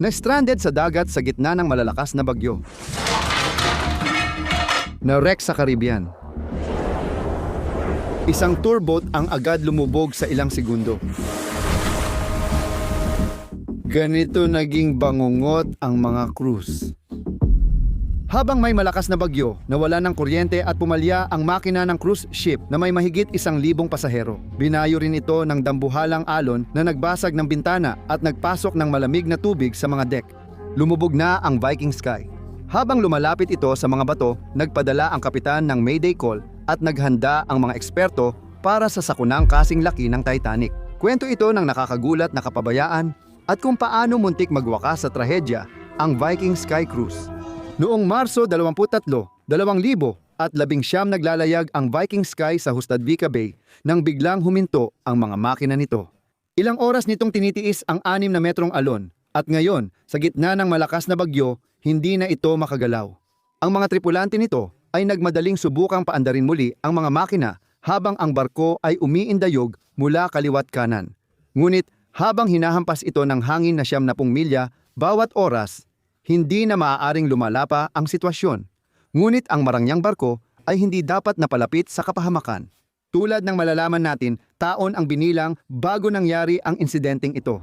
Na-stranded sa dagat sa gitna ng malalakas na bagyo. Na-wreck sa Caribbean. Isang tour boat ang agad lumubog sa ilang segundo. Ganito naging bangungot ang mga cruise. Habang may malakas na bagyo, nawala ng kuryente at pumalya ang makina ng cruise ship na may mahigit 1,000 pasahero. Binayo rin ito ng dambuhalang alon na nagbasag ng bintana at nagpasok ng malamig na tubig sa mga deck. Lumubog na ang Viking Sky. Habang lumalapit ito sa mga bato, nagpadala ang kapitan ng Mayday call at naghanda ang mga eksperto para sa sakunang kasing laki ng Titanic. Kwento ito ng nakakagulat na kapabayaan at kung paano muntik magwakas sa trahedya ang Viking Sky Cruise. Noong Marso 23, 2019 naglalayag ang Viking Sky sa Hustadvika Bay nang biglang huminto ang mga makina nito. Ilang oras nitong tinitiis ang 6 na metrong alon at ngayon, sa gitna ng malakas na bagyo, hindi na ito makagalaw. Ang mga tripulante nito ay nagmadaling subukang paandarin muli ang mga makina habang ang barko ay umiindayog mula kaliwat kanan. Ngunit habang hinahampas ito ng hangin na 70 milya bawat oras, hindi na maaaring lumala pa ang sitwasyon. Ngunit ang marangyang barko ay hindi dapat napalapit sa kapahamakan. Tulad ng malalaman natin, taon ang binilang bago nangyari ang insidenteng ito.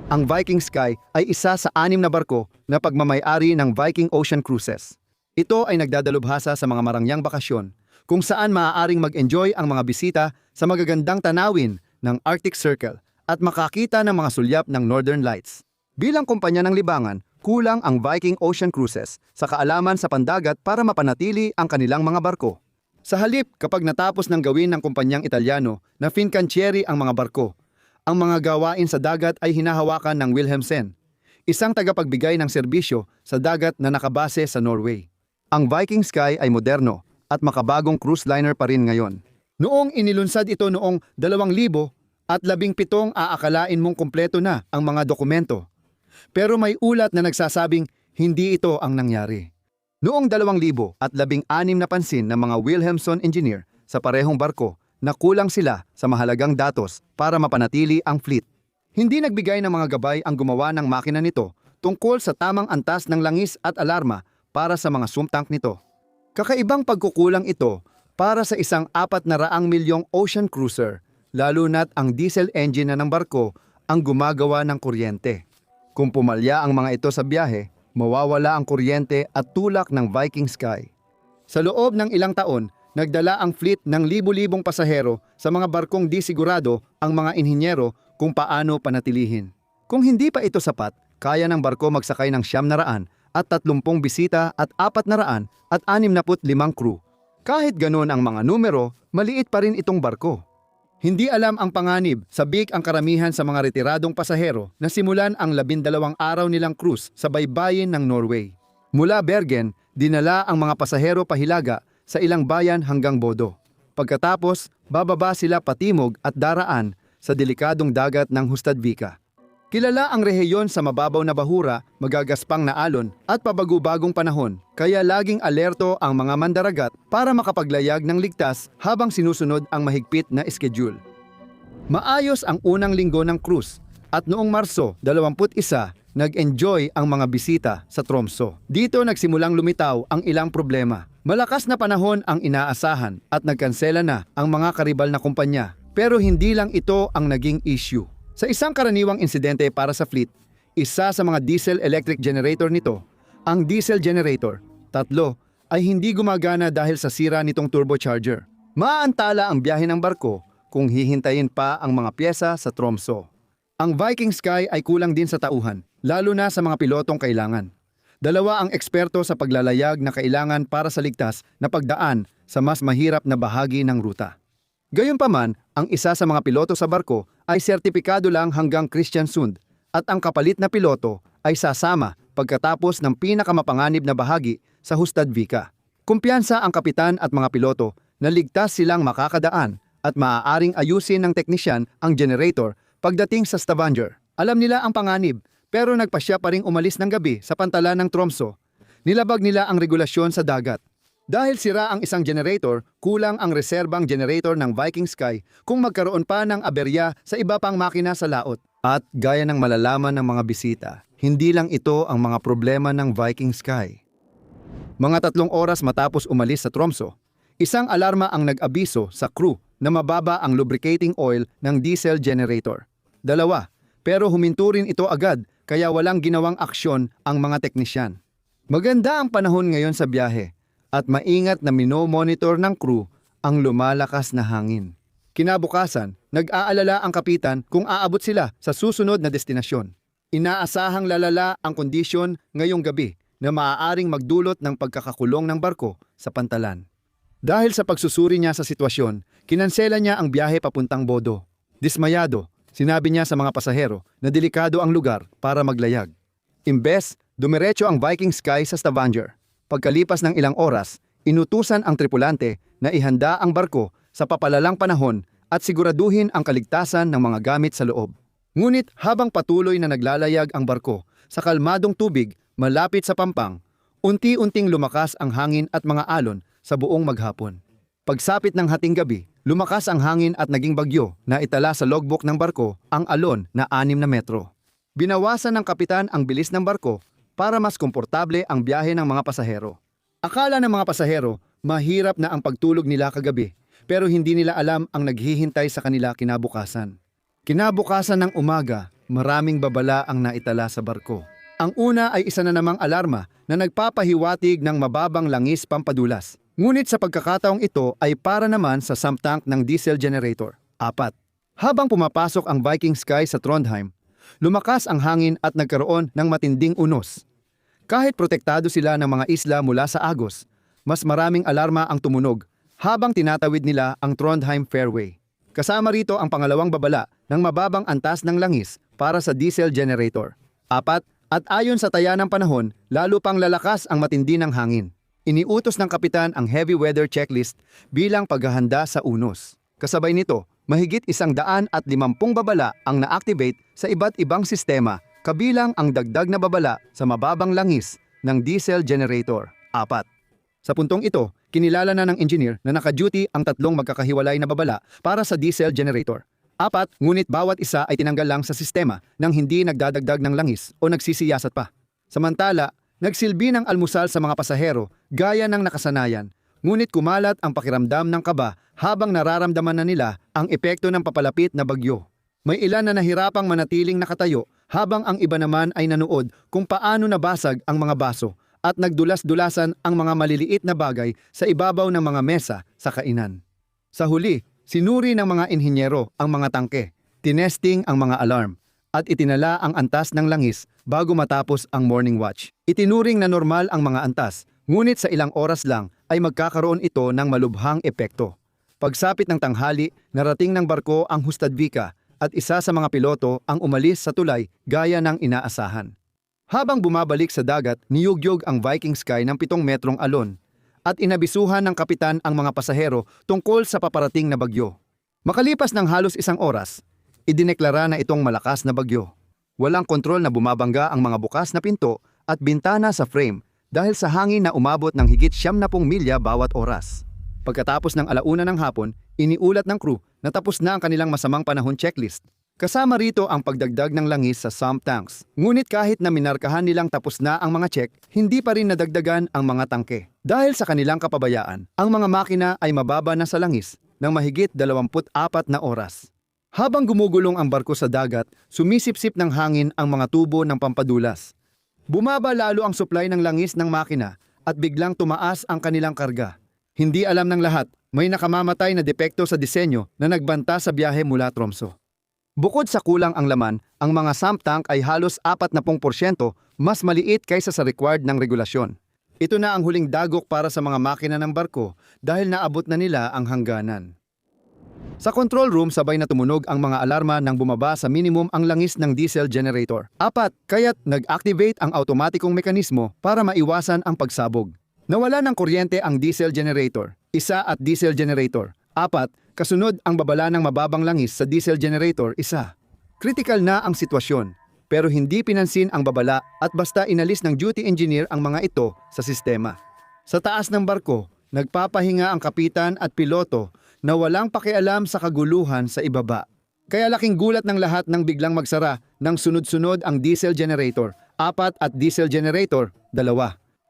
Ang Viking Sky ay isa sa 6 na barko na pagmamay-ari ng Viking Ocean Cruises. Ito ay nagdadalubhasa sa mga marangyang bakasyon kung saan maaaring mag-enjoy ang mga bisita sa magagandang tanawin ng Arctic Circle at makakita ng mga sulyap ng Northern Lights. Bilang kumpanya ng libangan, kulang ang Viking Ocean Cruises sa kaalaman sa pandagat para mapanatili ang kanilang mga barko. Sa halip, kapag natapos ng gawin ng kumpanyang Italyano na Fincantieri ang mga barko, ang mga gawain sa dagat ay hinahawakan ng Wilhelmsen, isang tagapagbigay ng serbisyo sa dagat na nakabase sa Norway. Ang Viking Sky ay moderno at makabagong cruise liner pa rin ngayon. Noong inilunsad ito noong 2017, aakalain mong kumpleto na ang mga dokumento. Pero may ulat na nagsasabing hindi ito ang nangyari. Noong 2016 napansin ng mga Wilhelmsen engineer sa parehong barko na kulang sila sa mahalagang datos para mapanatili ang fleet. Hindi nagbigay ng mga gabay ang gumawa ng makina nito tungkol sa tamang antas ng langis at alarma para sa mga sump tank nito. Kakaibang pagkukulang ito para sa isang 400 milyong ocean cruiser, lalo na't ang diesel engine na ng barko ang gumagawa ng kuryente. Kung pumalya ang mga ito sa biyahe, mawawala ang kuryente at tulak ng Viking Sky. Sa loob ng ilang taon, nagdala ang fleet ng libu-libong pasahero sa mga barkong di sigurado ang mga inhinyero kung paano panatilihin. Kung hindi pa ito sapat, kaya ng barko magsakay ng 900 at 30 bisita at 400 at 65 crew. Kahit ganoon ang mga numero, maliit pa rin itong barko. Hindi alam ang panganib, sabik ang karamihan sa mga retiradong pasahero na simulan ang 12 araw nilang cruise sa baybayin ng Norway. Mula Bergen, dinala ang mga pasahero pahilaga sa ilang bayan hanggang Bodo. Pagkatapos, bababa sila patimog at daraan sa delikadong dagat ng Hustadvika. Kilala ang rehiyon sa mababaw na bahura, magagaspang na alon at pabago-bagong panahon, kaya laging alerto ang mga mandaragat para makapaglayag ng ligtas habang sinusunod ang mahigpit na schedule. Maayos ang unang linggo ng cruise at noong Marso 21, nag-enjoy ang mga bisita sa Tromsø. Dito nagsimulang lumitaw ang ilang problema. Malakas na panahon ang inaasahan at nagkansela na ang mga karibal na kumpanya, pero hindi lang ito ang naging issue. Sa isang karaniwang insidente para sa fleet, isa sa mga diesel-electric generator nito, ang diesel generator, 3, ay hindi gumagana dahil sa sira nitong turbocharger. Maaantala ang biyahe ng barko kung hihintayin pa ang mga pyesa sa Tromsø. Ang Viking Sky ay kulang din sa tauhan, lalo na sa mga pilotong kailangan. 2 ang eksperto sa paglalayag na kailangan para sa ligtas na pagdaan sa mas mahirap na bahagi ng ruta. Gayunpaman, ang isa sa mga piloto sa barko ay sertipikado lang hanggang Kristiansund at ang kapalit na piloto ay sasama pagkatapos ng pinakamapanganib na bahagi sa Hustadvika. Kumpiyansa ang kapitan at mga piloto na ligtas silang makakadaan at maaaring ayusin ng teknisyan ang generator pagdating sa Stavanger. Alam nila ang panganib pero nagpasya pa ring umalis ng gabi sa pantalan ng Tromsø. Nilabag nila ang regulasyon sa dagat. Dahil sira ang isang generator, kulang ang reserbang generator ng Viking Sky kung magkaroon pa ng aberya sa iba pang makina sa laot. At gaya ng malalaman ng mga bisita, Hindi lang ito ang mga problema ng Viking Sky. Mga 3 oras matapos umalis sa Tromso, isang alarma ang nag-abiso sa crew na mababa ang lubricating oil ng diesel generator. 2, pero huminto rin ito agad kaya walang ginawang aksyon ang mga teknisyan. Maganda ang panahon ngayon sa biyahe at maingat na mino-monitor ng crew ang lumalakas na hangin. Kinabukasan, nag-aalala ang kapitan kung aabot sila sa susunod na destinasyon. Inaasahang lalala ang kondisyon ngayong gabi na maaaring magdulot ng pagkakakulong ng barko sa pantalan. Dahil sa pagsusuri niya sa sitwasyon, kinansela niya ang biyahe papuntang Bodo. Dismayado, sinabi niya sa mga pasahero na delikado ang lugar para maglayag. Imbes, dumiretso ang Viking Sky sa Stavanger. Pagkalipas ng ilang oras, inutusan ang tripulante na ihanda ang barko sa papalalang panahon at siguraduhin ang kaligtasan ng mga gamit sa loob. Ngunit habang patuloy na naglalayag ang barko sa kalmadong tubig malapit sa Pampang, unti-unting lumakas ang hangin at mga alon sa buong maghapon. Pagsapit ng hating gabi, lumakas ang hangin at naging bagyo na itala sa logbook ng barko ang alon na 6 na metro. Binawasan ng kapitan ang bilis ng barko para mas komportable ang biyahe ng mga pasahero. Akala ng mga pasahero, mahirap na ang pagtulog nila kagabi, pero hindi nila alam ang naghihintay sa kanila kinabukasan. Kinabukasan ng umaga, maraming babala ang naitala sa barko. Ang una ay isa na namang alarma na nagpapahiwatig ng mababang langis pampadulas. Ngunit sa pagkakataong ito ay para naman sa sump tank ng diesel generator. 4. Habang pumapasok ang Viking Sky sa Trondheim, lumakas ang hangin at nagkaroon ng matinding unos. Kahit protektado sila ng mga isla mula sa agos, mas maraming alarma ang tumunog habang tinatawid nila ang Trondheim Fairway. Kasama rito ang pangalawang babala ng mababang antas ng langis para sa diesel generator. 4. At ayon sa taya ng panahon, lalo pang lalakas ang matindi ng hangin. Iniutos ng kapitan ang heavy weather checklist bilang paghahanda sa unos. Kasabay nito, mahigit 150 babala ang na-activate sa iba't ibang sistema, kabilang ang dagdag na babala sa mababang langis ng diesel generator. 4. Sa puntong ito, kinilala na ng engineer na naka-duty ang 3 magkakahiwalay na babala para sa diesel generator. 4, ngunit bawat isa ay tinanggal lang sa sistema nang hindi nagdadagdag ng langis o nagsisiyasat pa. Samantala, nagsilbi ng almusal sa mga pasahero gaya ng nakasanayan, ngunit kumalat ang pakiramdam ng kaba habang nararamdaman na nila ang epekto ng papalapit na bagyo. May ilan na nahirapang manatiling nakatayo habang ang iba naman ay nanood kung paano nabasag ang mga baso at nagdulas-dulasan ang mga maliliit na bagay sa ibabaw ng mga mesa sa kainan. Sa huli, sinuri ng mga inhinyero ang mga tangke, tinesting ang mga alarm, at itinala ang antas ng langis bago matapos ang morning watch. Itinuring na normal ang mga antas, ngunit sa ilang oras lang ay magkakaroon ito ng malubhang epekto. Pagsapit ng tanghali, narating ng barko ang Hustadvika at isa sa mga piloto ang umalis sa tulay gaya ng inaasahan. Habang bumabalik sa dagat, niyugyog ang Viking Sky ng 7 metrong alon at inabisuhan ng kapitan ang mga pasahero tungkol sa paparating na bagyo. Makalipas ng halos 1 oras, idineklara na itong malakas na bagyo. Walang kontrol na bumabangga ang mga bukas na pinto at bintana sa frame dahil sa hangin na umabot ng higit 70 milya bawat oras. Pagkatapos ng 1:00 ng hapon, iniulat ng crew na tapos na ang kanilang masamang panahon checklist. Kasama rito ang pagdagdag ng langis sa sump tanks. Ngunit kahit na minarkahan nilang tapos na ang mga check, hindi pa rin nadagdagan ang mga tangke. Dahil sa kanilang kapabayaan, ang mga makina ay mababa na sa langis ng mahigit 24 na oras. Habang gumugulong ang barko sa dagat, sumisipsip ng hangin ang mga tubo ng pampadulas. Bumaba lalo ang supply ng langis ng makina at biglang tumaas ang kanilang karga. Hindi alam ng lahat, may nakamamatay na depekto sa disenyo na nagbanta sa biyahe mula Tromso. Bukod sa kulang ang laman, ang mga sump tank ay halos 40% mas maliit kaysa sa required ng regulasyon. Ito na ang huling dagok para sa mga makina ng barko dahil naabot na nila ang hangganan. Sa control room sabay na tumunog ang mga alarma nang bumaba sa minimum ang langis ng diesel generator. 4, kaya't nag-activate ang automatikong mekanismo para maiwasan ang pagsabog. Nawala ng kuryente ang diesel generator, 1 at diesel generator. 4, kasunod ang babala ng mababang langis sa diesel generator, 1. Critical na ang sitwasyon, pero hindi pinansin ang babala at basta inalis ng duty engineer ang mga ito sa sistema. Sa taas ng barko, nagpapahinga ang kapitan at piloto na walang pakialam sa kaguluhan sa ibaba. Kaya laking gulat ng lahat nang biglang magsara ng sunod-sunod ang diesel generator 4 at diesel generator, 2.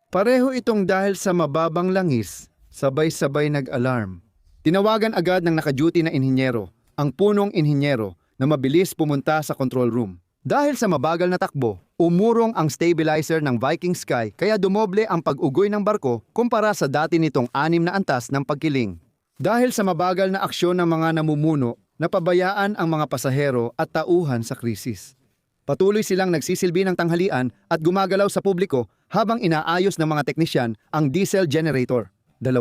Pareho itong dahil sa mababang langis, sabay-sabay nag-alarm. Tinawagan agad ng naka-duty na inhinyero, ang punong inhinyero, na mabilis pumunta sa control room. Dahil sa mabagal na takbo, umurong ang stabilizer ng Viking Sky kaya dumoble ang pag-ugoy ng barko kumpara sa dati nitong 6 na antas ng pagkiling. Dahil sa mabagal na aksyon ng mga namumuno, napabayaan ang mga pasahero at tauhan sa krisis. Patuloy silang nagsisilbi ng tanghalian at gumagalaw sa publiko habang inaayos ng mga teknisyan ang diesel generator, 2.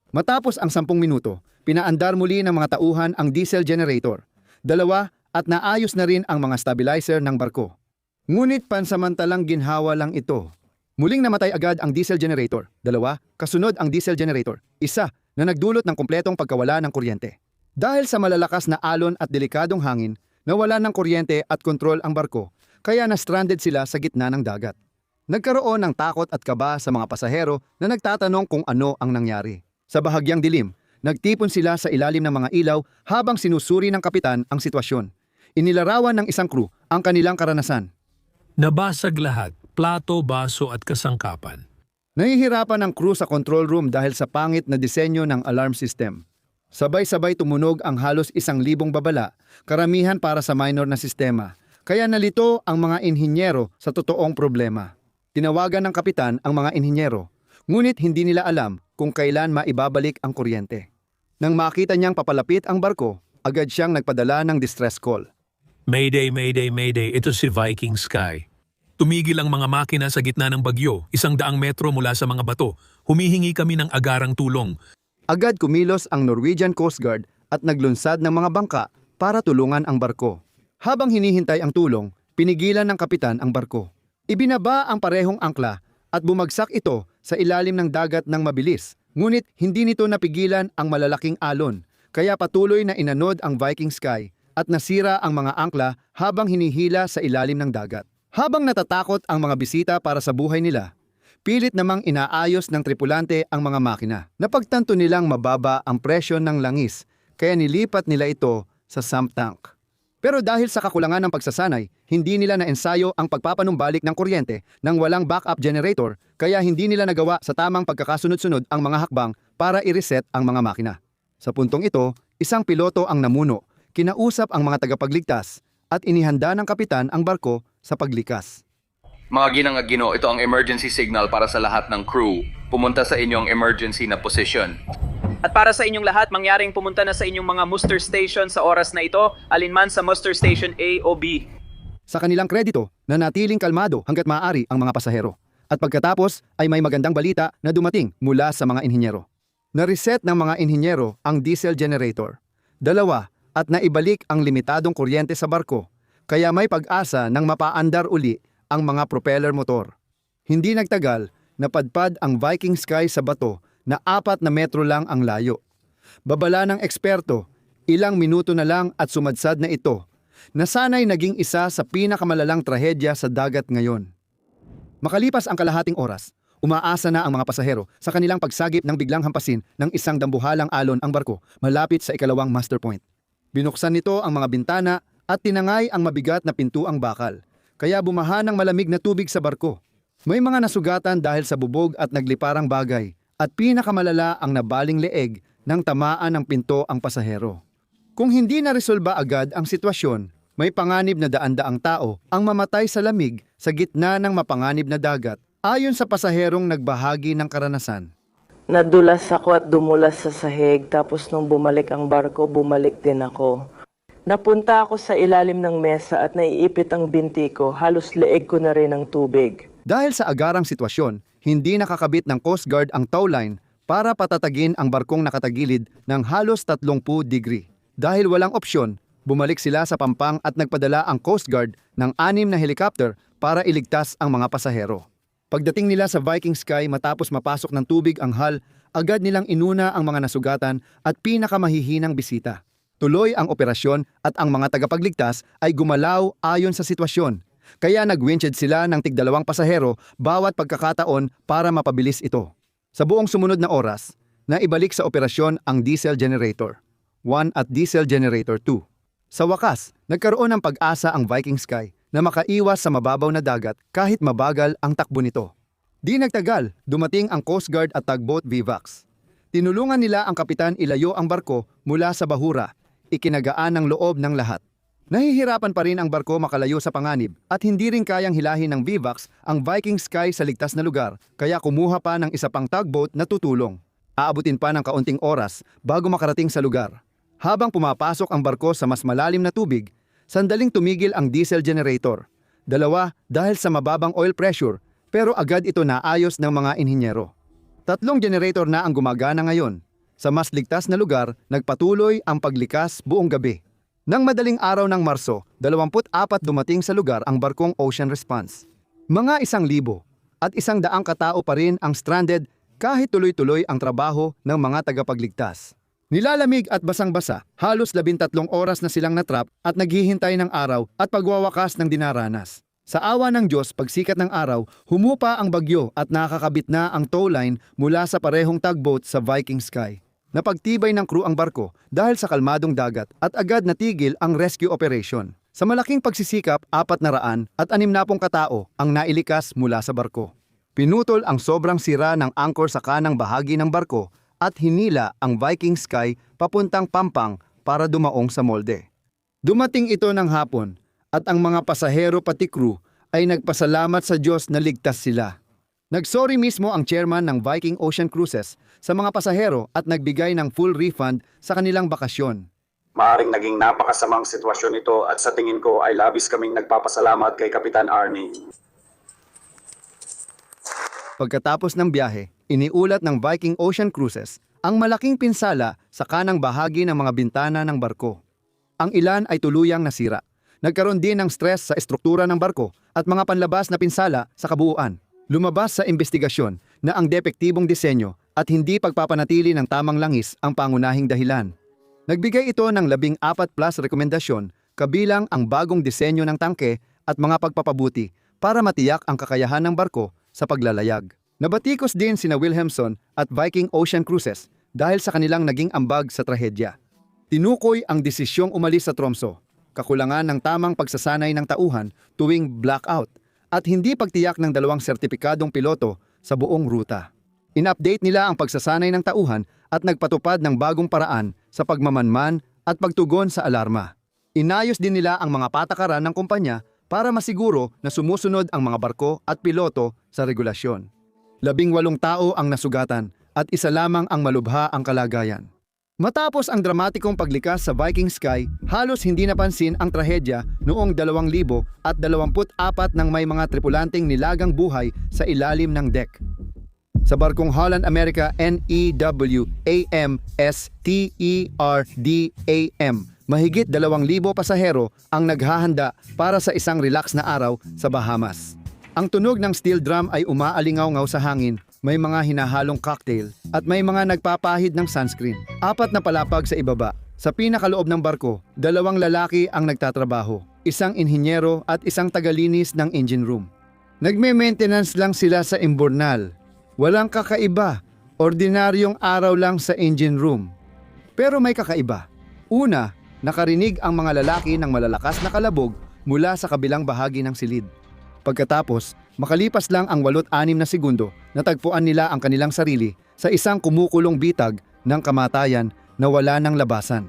Matapos ang 10 minuto, pinaandar muli ng mga tauhan ang diesel generator, 2, at naayos na rin ang mga stabilizer ng barko. Ngunit pansamantalang ginhawa lang ito. Muling namatay agad ang diesel generator, 2, kasunod ang diesel generator, 1, na nagdulot ng kumpletong pagkawala ng kuryente. Dahil sa malalakas na alon at delikadong hangin, nawala ng kuryente at kontrol ang barko, kaya na-stranded sila sa gitna ng dagat. Nagkaroon ng takot at kaba sa mga pasahero na nagtatanong kung ano ang nangyari. Sa bahagyang dilim, nagtipon sila sa ilalim ng mga ilaw habang sinusuri ng kapitan ang sitwasyon. Inilarawan ng isang crew ang kanilang karanasan. Nabasag lahat, plato, baso at kasangkapan. Nahihirapan ang crew sa control room dahil sa pangit na disenyo ng alarm system. Sabay-sabay tumunog ang halos 1,000 babala, karamihan para sa minor na sistema. Kaya nalito ang mga inhinyero sa totoong problema. Tinawagan ng kapitan ang mga inhinyero, ngunit hindi nila alam kung kailan maibabalik ang kuryente. Nang makita niyang papalapit ang barko, agad siyang nagpadala ng distress call. Mayday, mayday, mayday, ito si Viking Sky. Tumigil ang mga makina sa gitna ng bagyo, 100 metro mula sa mga bato. Humihingi kami ng agarang tulong. Agad kumilos ang Norwegian Coast Guard at naglunsad ng mga bangka para tulungan ang barko. Habang hinihintay ang tulong, pinigilan ng kapitan ang barko. Ibinaba ang parehong angkla at bumagsak ito sa ilalim ng dagat ng mabilis. Ngunit hindi nito napigilan ang malalaking alon, kaya patuloy na inanod ang Viking Sky at nasira ang mga angkla habang hinihila sa ilalim ng dagat. Habang natatakot ang mga bisita para sa buhay nila, pilit namang inaayos ng tripulante ang mga makina. Napagtanto nilang mababa ang presyon ng langis, kaya nilipat nila ito sa sump tank. Pero dahil sa kakulangan ng pagsasanay, hindi nila naensayo ang pagpapanumbalik ng kuryente nang walang backup generator, kaya hindi nila nagawa sa tamang pagkakasunod-sunod ang mga hakbang para i-reset ang mga makina. Sa puntong ito, isang piloto ang namuno, kinausap ang mga tagapagligtas at inihanda ng kapitan ang barko sa paglikas. Mga ginang-agino, ito ang emergency signal para sa lahat ng crew. Pumunta sa inyong emergency na position. At para sa inyong lahat, mangyaring pumunta na sa inyong mga muster station sa oras na ito, alinman sa muster station A o B. Sa kanilang kredito, nanatiling kalmado hanggat maaari ang mga pasahero. At pagkatapos ay may magandang balita na dumating mula sa mga inhinyero. Na-reset ng mga inhinyero ang diesel generator, 2, at naibalik ang limitadong kuryente sa barko, kaya may pag-asa ng mapaandar uli ang mga propeller motor. Hindi nagtagal, napadpad ang Viking Sky sa bato na 4 na metro lang ang layo. Babala ng eksperto, ilang minuto na lang at sumadsad na ito, na sana'y naging isa sa pinakamalalang trahedya sa dagat ngayon. Makalipas ang kalahating oras, umaasa na ang mga pasahero sa kanilang pagsagip ng biglang hampasin ng isang dambuhalang alon ang barko malapit sa ikalawang master point. Binuksan nito ang mga bintana at tinangay ang mabigat na pintuang bakal, kaya bumaha ng malamig na tubig sa barko. May mga nasugatan dahil sa bubog at nagliparang bagay, at pinakamalala ang nabaling leeg nang tamaan ng pinto ang pasahero. Kung hindi naresolba agad ang sitwasyon, may panganib na daan-daang tao ang mamatay sa lamig sa gitna ng mapanganib na dagat, ayon sa pasaherong nagbahagi ng karanasan. Nadulas ako at dumulas sa sahig, tapos nung bumalik ang barko, bumalik din ako. Napunta ako sa ilalim ng mesa at naiipit ang binti ko, halos leeg ko na rin ang tubig. Dahil sa agarang sitwasyon, hindi nakakabit ng Coast Guard ang towline para patatagin ang barkong nakatagilid ng halos 30 degree. Dahil walang opsyon, bumalik sila sa pampang at nagpadala ang Coast Guard ng 6 na helicopter para iligtas ang mga pasahero. Pagdating nila sa Viking Sky matapos mapasok ng tubig ang hull, agad nilang inuna ang mga nasugatan at pinakamahihinang bisita. Tuloy ang operasyon at ang mga tagapagligtas ay gumalaw ayon sa sitwasyon. Kaya nag-windshield sila ng tig-2 pasahero bawat pagkakataon para mapabilis ito. Sa buong sumunod na oras, naibalik sa operasyon ang diesel generator 1 at diesel generator 2. Sa wakas, nagkaroon ng pag-asa ang Viking Sky na makaiwas sa mababaw na dagat kahit mabagal ang takbo nito. Di nagtagal, dumating ang Coast Guard at tugboat Vivax. Tinulungan nila ang kapitan ilayo ang barko mula sa bahura, ikinagaan ng loob ng lahat. Nahihirapan pa rin ang barko makalayo sa panganib at hindi rin kayang hilahin ng Vivax ang Viking Sky sa ligtas na lugar kaya kumuha pa ng isa pang tugboat na tutulong. Aabutin pa ng kaunting oras bago makarating sa lugar. Habang pumapasok ang barko sa mas malalim na tubig, sandaling tumigil ang diesel generator. Dalawa dahil sa mababang oil pressure pero agad ito naayos ng mga inhinyero. 3 generator na ang gumagana ngayon. Sa mas ligtas na lugar, nagpatuloy ang paglikas buong gabi. Nang madaling araw ng Marso, 24 dumating sa lugar ang barkong Ocean Response. Mga 1,000 at 100 katao pa rin ang stranded kahit tuloy-tuloy ang trabaho ng mga tagapagligtas. Nilalamig at basang-basa, halos 13 oras na silang natrap at naghihintay ng araw at pagwawakas ng dinaranas. Sa awa ng Diyos, pagsikat ng araw, humupa ang bagyo at nakakabit na ang tow line mula sa parehong tugboat sa Viking Sky. Napagtibay ng crew ang barko dahil sa kalmadong dagat at agad natigil ang rescue operation. Sa malaking pagsisikap, 460 katao ang nailikas mula sa barko. Pinutol ang sobrang sira ng anchor sa kanang bahagi ng barko at hinila ang Viking Sky papuntang Pampang para dumaong sa molde. Dumating ito ng hapon at ang mga pasahero pati crew ay nagpasalamat sa Diyos na ligtas sila. Nagsorry mismo ang chairman ng Viking Ocean Cruises sa mga pasahero at nagbigay ng full refund sa kanilang bakasyon. Maaring naging napakasamang sitwasyon ito at sa tingin ko ay labis kaming nagpapasalamat kay Kapitan Arnie. Pagkatapos ng biyahe, iniulat ng Viking Ocean Cruises ang malaking pinsala sa kanang bahagi ng mga bintana ng barko. Ang ilan ay tuluyang nasira. Nagkaroon din ng stress sa estruktura ng barko at mga panlabas na pinsala sa kabuuan. Lumabas sa investigasyon na ang depektibong disenyo at hindi pagpapanatili ng tamang langis ang pangunahing dahilan. Nagbigay ito ng 14+ rekomendasyon kabilang ang bagong disenyo ng tangke at mga pagpapabuti para matiyak ang kakayahan ng barko sa paglalayag. Nabatikos din sina Wilhelmson at Viking Ocean Cruises dahil sa kanilang naging ambag sa trahedya. Tinukoy ang desisyong umalis sa Tromso, kakulangan ng tamang pagsasanay ng tauhan tuwing blackout at hindi pagtiyak ng 2 sertipikadong piloto sa buong ruta. In-update nila ang pagsasanay ng tauhan at nagpatupad ng bagong paraan sa pagmamanman at pagtugon sa alarma. Inayos din nila ang mga patakaran ng kumpanya para masiguro na sumusunod ang mga barko at piloto sa regulasyon. 18 tao ang nasugatan at isa lamang ang malubha ang kalagayan. Matapos ang dramatikong paglikas sa Viking Sky, halos hindi napansin ang trahedya noong 2024 nang may mga tripulanteng nilagang buhay sa ilalim ng deck. Sa barkong Holland America NEWAMSTERDAM, mahigit 2,000 pasahero ang naghahanda para sa isang relax na araw sa Bahamas. Ang tunog ng steel drum ay umaalingaw-ngaw sa hangin, may mga hinahalong cocktail at may mga nagpapahid ng sunscreen. 4 na palapag sa ibaba. Sa pinakaloob ng barko, 2 lalaki ang nagtatrabaho, isang inhinyero at isang tagalinis ng engine room. Nagme-maintenance lang sila sa imburnal. Walang kakaiba, ordinaryong araw lang sa engine room. Pero may kakaiba. Una, nakarinig ang mga lalaki ng malalakas na kalabog mula sa kabilang bahagi ng silid. Pagkatapos, makalipas lang ang 8-6 na segundo, natagpuan nila ang kanilang sarili sa isang kumukulong bitag ng kamatayan na wala ng labasan.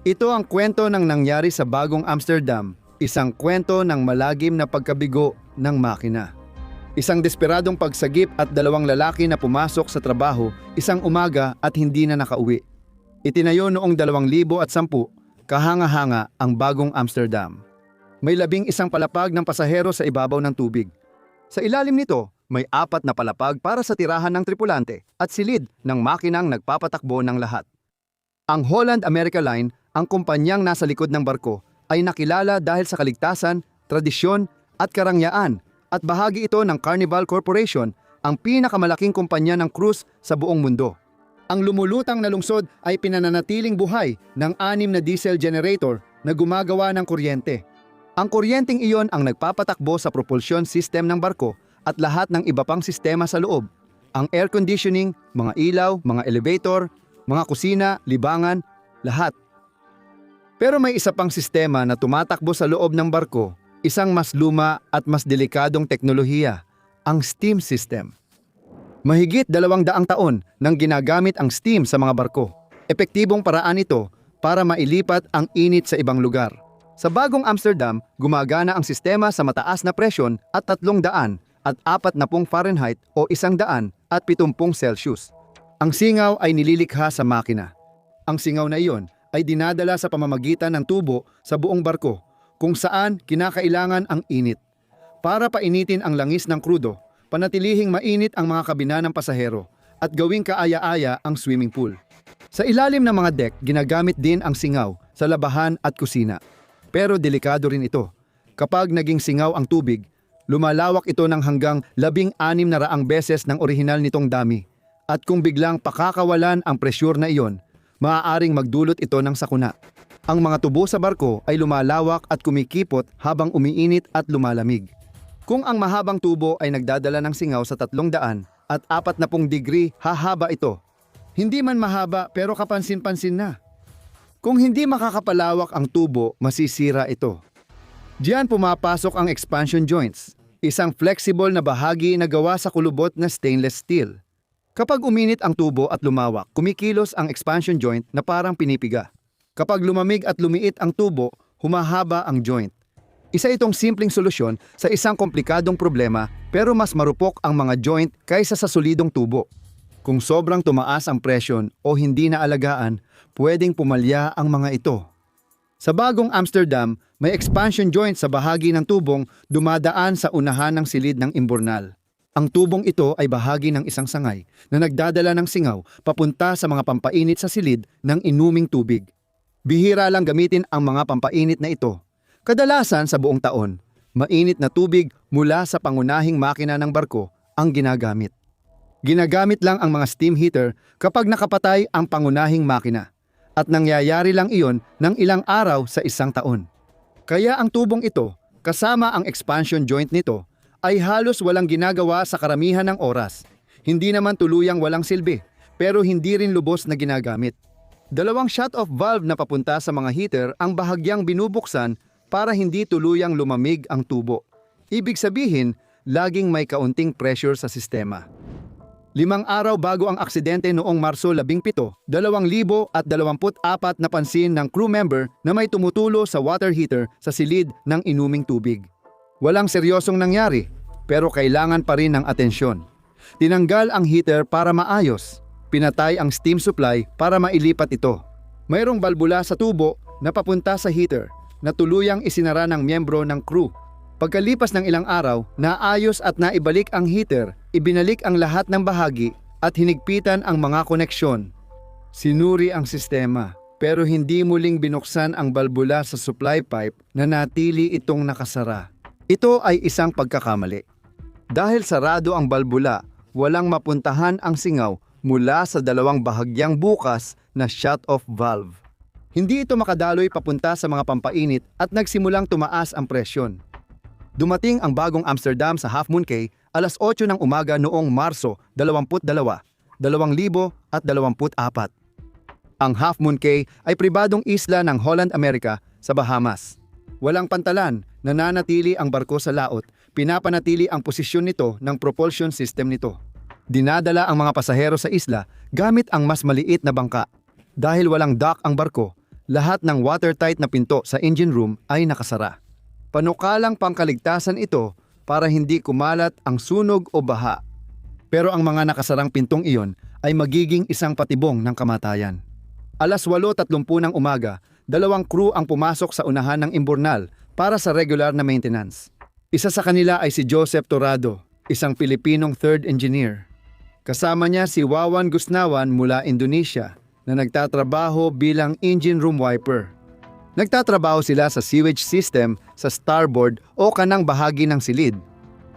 Ito ang kwento ng nangyari sa Bagong Amsterdam, isang kwento ng malagim na pagkabigo ng makina. Isang desperadong pagsagip at 2 lalaki na pumasok sa trabaho isang umaga at hindi na nakauwi. Itinayo noong 2010, kahanga-hanga ang Bagong Amsterdam. May 11 palapag ng pasahero sa ibabaw ng tubig. Sa ilalim nito, may 4 na palapag para sa tirahan ng tripulante at silid ng makinang nagpapatakbo ng lahat. Ang Holland America Line, ang kumpanyang nasa likod ng barko, ay nakilala dahil sa kaligtasan, tradisyon at karangyaan at bahagi ito ng Carnival Corporation, ang pinakamalaking kumpanya ng cruise sa buong mundo. Ang lumulutang na lungsod ay pinananatiling buhay ng 6 na diesel generator na gumagawa ng kuryente. Ang kuryenteng iyon ang nagpapatakbo sa propulsion system ng barko at lahat ng iba pang sistema sa loob. Ang air conditioning, mga ilaw, mga elevator, mga kusina, libangan, lahat. Pero may isa pang sistema na tumatakbo sa loob ng barko, isang mas luma at mas delikadong teknolohiya, ang steam system. Mahigit 200 taon nang ginagamit ang steam sa mga barko. Epektibong paraan ito para mailipat ang init sa ibang lugar. Sa bagong Amsterdam, gumagana ang sistema sa mataas na presyon at 300 at 40 Fahrenheit o 170 Celsius. Ang singaw ay nililikha sa makina. Ang singaw na iyon ay dinadala sa pamamagitan ng tubo sa buong barko kung saan kinakailangan ang init. Para painitin ang langis ng krudo, panatilihing mainit ang mga kabina ng pasahero at gawing kaaya-aya ang swimming pool. Sa ilalim ng mga deck, ginagamit din ang singaw sa labahan at kusina. Pero delikado rin ito. Kapag naging singaw ang tubig, lumalawak ito ng hanggang 1600 beses ng orihinal nitong dami. At kung biglang pakakawalan ang presyur na iyon, maaaring magdulot ito ng sakuna. Ang mga tubo sa barko ay lumalawak at kumikipot habang umiinit at lumalamig. Kung ang mahabang tubo ay nagdadala ng singaw sa 300 at 40 degree, hahaba ito. Hindi man mahaba pero kapansin-pansin na. Kung hindi makakapalawak ang tubo, masisira ito. Diyan pumapasok ang expansion joints, isang flexible na bahagi na gawa sa kulubot na stainless steel. Kapag uminit ang tubo at lumawak, kumikilos ang expansion joint na parang pinipiga. Kapag lumamig at lumiit ang tubo, humahaba ang joint. Isa itong simpleng solusyon sa isang komplikadong problema pero mas marupok ang mga joint kaysa sa solidong tubo. Kung sobrang tumaas ang presyon o hindi na alagaan, pwedeng pumalya ang mga ito. Sa bagong Amsterdam, may expansion joint sa bahagi ng tubong dumadaan sa unahan ng silid ng imburnal. Ang tubong ito ay bahagi ng isang sangay na nagdadala ng singaw papunta sa mga pampainit sa silid ng inuming tubig. Bihira lang gamitin ang mga pampainit na ito. Kadalasan sa buong taon, mainit na tubig mula sa pangunahing makina ng barko ang ginagamit. Ginagamit lang ang mga steam heater kapag nakapatay ang pangunahing makina at nangyayari lang iyon ng ilang araw sa isang taon. Kaya ang tubong ito, kasama ang expansion joint nito, ay halos walang ginagawa sa karamihan ng oras. Hindi naman tuluyang walang silbi, pero hindi rin lubos na ginagamit. 2 shut-off valve na papunta sa mga heater ang bahagyang binubuksan para hindi tuluyang lumamig ang tubo. Ibig sabihin, laging may kaunting pressure sa sistema. 5 araw bago ang aksidente noong Marso 17, 2024 napansin ng crew member na may tumutulo sa water heater sa silid ng inuming tubig. Walang seryosong nangyari, pero kailangan pa rin ng atensyon. Tinanggal ang heater para maayos. Pinatay ang steam supply para mailipat ito. Mayroong balbula sa tubo na papunta sa heater na tuluyang isinara ng miyembro ng crew. Pagkalipas ng ilang araw, naayos at naibalik ang heater, ibinalik ang lahat ng bahagi at hinigpitan ang mga koneksyon. Sinuri ang sistema, pero hindi muling binuksan ang balbula sa supply pipe na natili itong nakasara. Ito ay isang pagkakamali. Dahil sarado ang balbula, walang mapuntahan ang singaw mula sa 2 bahagyang bukas na shut-off valve. Hindi ito makadaloy papunta sa mga pampainit at nagsimulang tumaas ang presyon. Dumating ang bagong Amsterdam sa Half Moon Cay alas 8 ng umaga noong Marso 22, 2024. Ang Half Moon Cay ay pribadong isla ng Holland America sa Bahamas. Walang pantalan, nananatili ang barko sa laot, pinapanatili ang posisyon nito ng propulsion system nito. Dinadala ang mga pasahero sa isla gamit ang mas maliit na bangka. Dahil walang dock ang barko, lahat ng watertight na pinto sa engine room ay nakasara. Panukalang pangkaligtasan ito para hindi kumalat ang sunog o baha. Pero ang mga nakasarang pintong iyon ay magiging isang patibong ng kamatayan. Alas 8:30 ng umaga, 2 crew ang pumasok sa unahan ng imburnal para sa regular na maintenance. Isa sa kanila ay si Joseph Torrado, isang Pilipinong third engineer. Kasama niya si Wawan Gusnawan mula Indonesia na nagtatrabaho bilang engine room wiper. Nagtatrabaho sila sa sewage system sa starboard o kanang bahagi ng silid.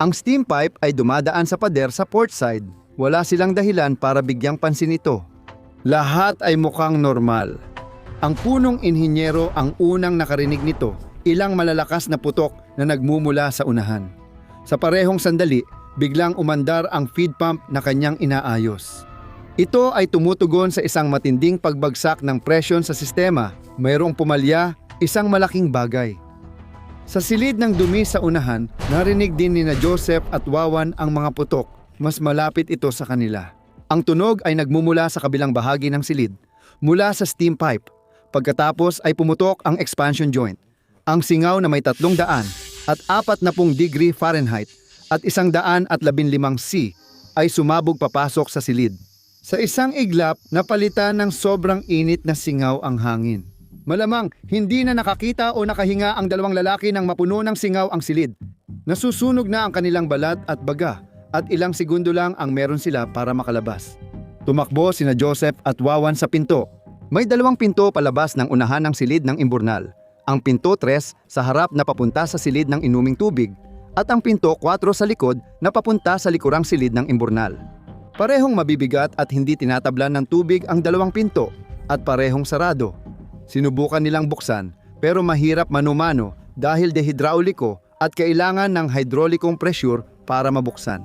Ang steam pipe ay dumadaan sa pader sa port side. Wala silang dahilan para bigyang pansin ito. Lahat ay mukhang normal. Ang punong inhinyero ang unang nakarinig nito, ilang malalakas na putok na nagmumula sa unahan. Sa parehong sandali, biglang umandar ang feed pump na kanyang inaayos. Ito ay tumutugon sa isang matinding pagbagsak ng presyon sa sistema. Mayroong pumalya, isang malaking bagay. Sa silid ng dumi sa unahan, narinig din ni na Joseph at Wawan ang mga putok. Mas malapit ito sa kanila. Ang tunog ay nagmumula sa kabilang bahagi ng silid, mula sa steam pipe. Pagkatapos ay pumutok ang expansion joint. Ang singaw na may 300 at 40 degree Fahrenheit at 115 C ay sumabog papasok sa silid. Sa isang iglap, napalitan ng sobrang init na singaw ang hangin. Malamang hindi na nakakita o nakahinga ang dalawang lalaki nang mapuno ng singaw ang silid. Nasusunog na ang kanilang balat at baga at ilang segundo lang ang meron sila para makalabas. Tumakbo sina Joseph at Wawan sa pinto. May 2 pinto palabas ng unahan ng silid ng imburnal. Ang pinto 3 sa harap na papunta sa silid ng inuming tubig at ang pinto 4 sa likod na papunta sa likurang silid ng imburnal. Parehong mabibigat at hindi tinatablan ng tubig ang 2 pinto at parehong sarado. Sinubukan nilang buksan pero mahirap mano-mano dahil dehidrauliko at kailangan ng hydraulikong pressure para mabuksan.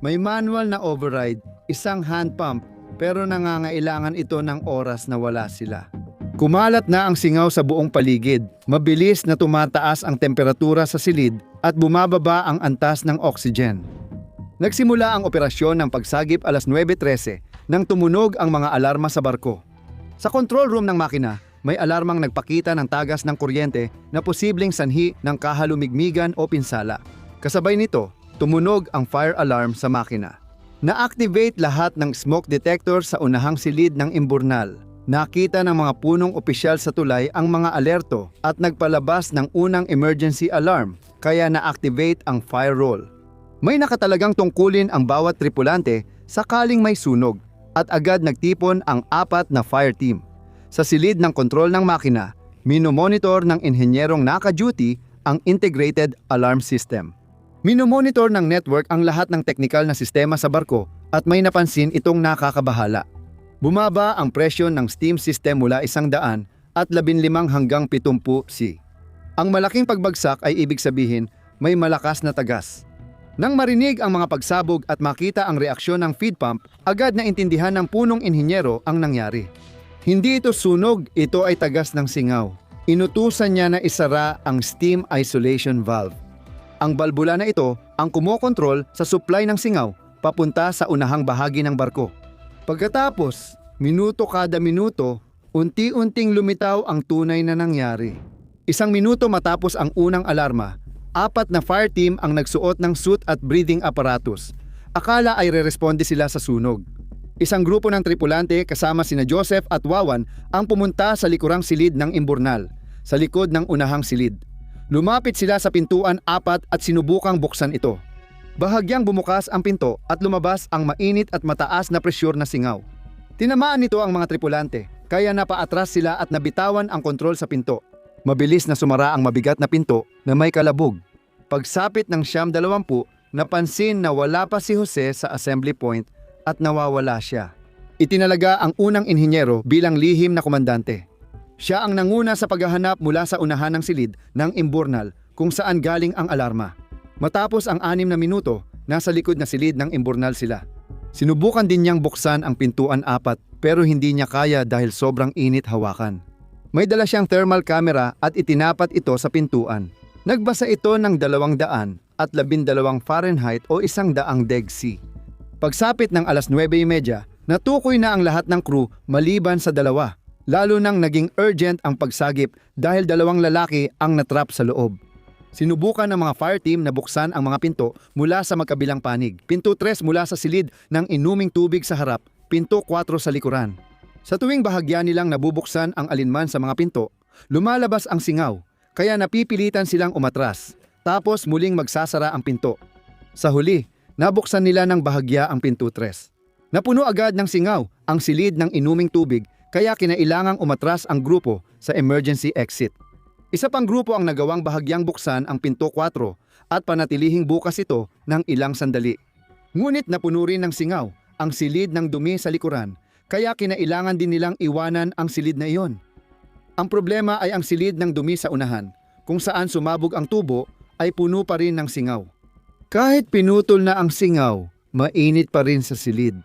May manual na override, isang hand pump pero nangangailangan ito ng oras na wala sila. Kumalat na ang singaw sa buong paligid. Mabilis na tumataas ang temperatura sa silid at bumababa ang antas ng oxygen. Nagsimula ang operasyon ng pagsagip alas 9:13 nang tumunog ang mga alarma sa barko. Sa control room ng makina, may alarmang nagpakita ng tagas ng kuryente na posibleng sanhi ng kahalumigmigan o pinsala. Kasabay nito, tumunog ang fire alarm sa makina. Na-activate lahat ng smoke detector sa unahang silid ng imburnal. Nakita ng mga punong opisyal sa tulay ang mga alerto at nagpalabas ng unang emergency alarm kaya na-activate ang fire roll. May nakatalagang tungkulin ang bawat tripulante sakaling may sunog at agad nagtipon ang 4 na fire team. Sa silid ng kontrol ng makina, minomonitor ng inhenyerong naka-duty ang integrated alarm system. Minomonitor ng network ang lahat ng teknikal na sistema sa barko at may napansin itong nakakabahala. Bumaba ang presyon ng steam system mula 100 at 15 hanggang 70 C. Ang malaking pagbagsak ay ibig sabihin may malakas na tagas. Nang marinig ang mga pagsabog at makita ang reaksyon ng feed pump, agad na intindihan ng punong inhinyero ang nangyari. Hindi ito sunog, ito ay tagas ng singaw. Inutusan niya na isara ang steam isolation valve. Ang balbula na ito ang kumokontrol sa supply ng singaw papunta sa unahang bahagi ng barko. Pagkatapos, minuto kada minuto, unti-unting lumitaw ang tunay na nangyari. 1 minuto matapos ang unang alarma, 4 na fire team ang nagsuot ng suit at breathing apparatus. Akala ay re-responde sila sa sunog. Isang grupo ng tripulante kasama sina Joseph at Wawan ang pumunta sa likurang silid ng imburnal, sa likod ng unahang silid. Lumapit sila sa pintuan 4 at sinubukang buksan ito. Bahagyang bumukas ang pinto at lumabas ang mainit at mataas na presyur na singaw. Tinamaan nito ang mga tripulante, kaya napaatras sila at nabitawan ang kontrol sa pinto. Mabilis na sumara ang mabigat na pinto na may kalabog. Pagsapit ng 20, napansin na wala pa si Jose sa assembly point at nawawala siya. Itinalaga ang unang inhinyero bilang lihim na komandante. Siya ang nanguna sa paghahanap mula sa unahan ng silid ng imburnal kung saan galing ang alarma. Matapos ang 6 na minuto, nasa likod na silid ng imburnal sila. Sinubukan din niyang buksan ang pintuan 4 pero hindi niya kaya dahil sobrang init hawakan. May dala siyang thermal camera at itinapat ito sa pintuan. Nagbasa ito ng 200 at 12 Fahrenheit o 100 deg C. Pagsapit ng alas 9:30, natukoy na ang lahat ng crew maliban sa 2. Lalo nang naging urgent ang pagsagip dahil 2 lalaki ang natrap sa loob. Sinubukan ng mga fire team na buksan ang mga pinto mula sa magkabilang panig. Pinto 3 mula sa silid ng inuming tubig sa harap, pinto 4 sa likuran. Sa tuwing bahagya nilang nabubuksan ang alinman sa mga pinto, lumalabas ang singaw, kaya napipilitan silang umatras, tapos muling magsasara ang pinto. Sa huli, nabuksan nila ng bahagya ang pinto 3. Napuno agad ng singaw ang silid ng inuming tubig, kaya kinailangang umatras ang grupo sa emergency exit. Isa pang grupo ang nagawang bahagyang buksan ang pinto 4 at panatilihing bukas ito ng ilang sandali. Ngunit napuno rin ng singaw ang silid ng dumi sa likuran, kaya kinailangan din nilang iwanan ang silid na iyon. Ang problema ay ang silid ng dumi sa unahan, kung saan sumabog ang tubo ay puno pa rin ng singaw. Kahit pinutol na ang singaw, mainit pa rin sa silid.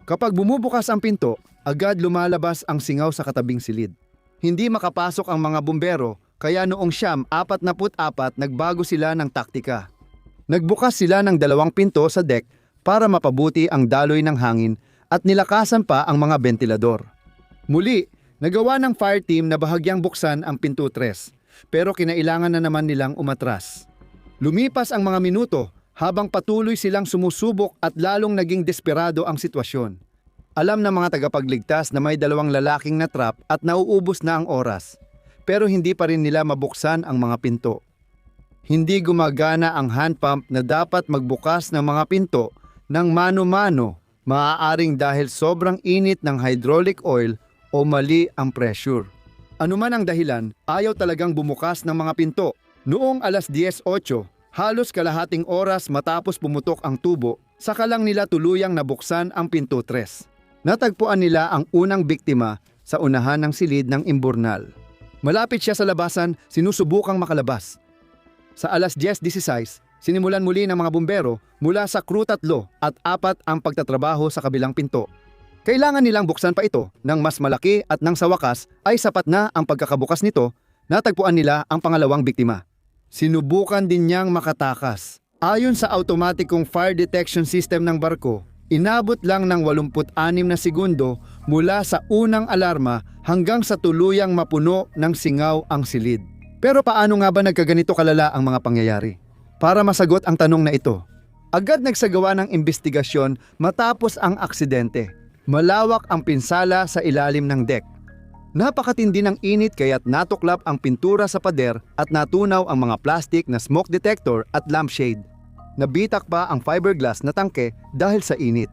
Kapag bumubukas ang pinto, agad lumalabas ang singaw sa katabing silid. Hindi makapasok ang mga bumbero Kaya noong Siyam 44 nagbago sila ng taktika. Nagbukas sila ng 2 pinto sa deck para mapabuti ang daloy ng hangin at nilakasan pa ang mga bentilador. Muli, nagawa ng fire team na bahagyang buksan ang pinto 3, pero kinailangan na naman nilang umatras. Lumipas ang mga minuto habang patuloy silang sumusubok at lalong naging desperado ang sitwasyon. Alam ng mga tagapagligtas na may 2 lalaking na-trap at nauubos na ang oras, pero hindi pa rin nila mabuksan ang mga pinto. Hindi gumagana ang hand pump na dapat magbukas ng mga pinto ng mano-mano, maaaring dahil sobrang init ng hydraulic oil o mali ang pressure. Ano man ang dahilan, ayaw talagang bumukas ng mga pinto. Noong 10:08, halos kalahating oras matapos pumutok ang tubo, saka lang nila tuluyang nabuksan ang pinto 3. Natagpuan nila ang unang biktima sa unahan ng silid ng imburnal. Malapit siya sa labasan, sinusubukang makalabas. Sa 10:16, sinimulan muli ng mga bumbero mula sa crew 3 at 4 ang pagtatrabaho sa kabilang pinto. Kailangan nilang buksan pa ito ng mas malaki at nang sa wakas ay sapat na ang pagkakabukas nito, natagpuan nila ang pangalawang biktima. Sinubukan din niyang makatakas. Ayon sa automatikong fire detection system ng barko, inabot lang ng 86 na segundo mula sa unang alarma hanggang sa tuluyang mapuno ng singaw ang silid. Pero paano nga ba nagkaganito kalala ang mga pangyayari? Para masagot ang tanong na ito, agad nagsagawa ng investigasyon matapos ang aksidente. Malawak ang pinsala sa ilalim ng deck. Napakatindi ng init kaya't natuklap ang pintura sa pader at natunaw ang mga plastic na smoke detector at lampshade. Nabitak pa ang fiberglass na tangke dahil sa init.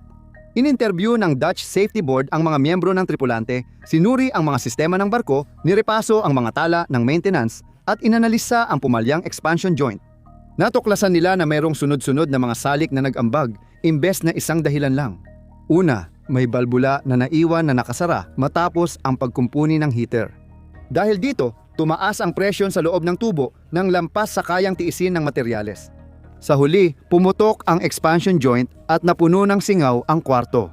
In-interview ng Dutch Safety Board ang mga miyembro ng tripulante, sinuri ang mga sistema ng barko, nirepaso ang mga tala ng maintenance at inanalisa ang pumalyang expansion joint. Natuklasan nila na mayroong sunod-sunod na mga salik na nag-ambag, imbes na isang dahilan lang. Una, may balbula na naiwan na nakasara matapos ang pagkumpuni ng heater. Dahil dito, tumaas ang presyon sa loob ng tubo nang lampas sa kayang tiisin ng materyales. Sa huli, pumutok ang expansion joint at napuno ng singaw ang kwarto.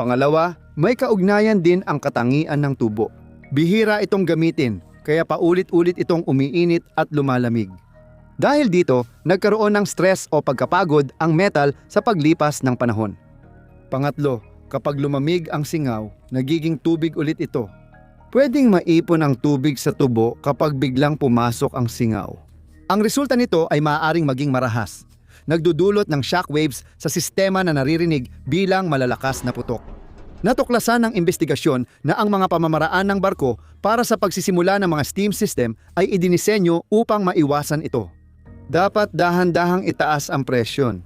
Pangalawa, may kaugnayan din ang katangian ng tubo. Bihira itong gamitin, kaya paulit-ulit itong umiinit at lumalamig. Dahil dito, nagkaroon ng stress o pagkapagod ang metal sa paglipas ng panahon. Pangatlo, kapag lumamig ang singaw, nagiging tubig ulit ito. Pwedeng maipon ang tubig sa tubo kapag biglang pumasok ang singaw. Ang resulta nito ay maaaring maging marahas. Nagdudulot ng shockwaves sa sistema na naririnig bilang malalakas na putok. Natuklasan ng investigasyon na ang mga pamamaraan ng barko para sa pagsisimula ng mga steam system ay idinisenyo upang maiwasan ito. Dapat dahan-dahang itaas ang presyon.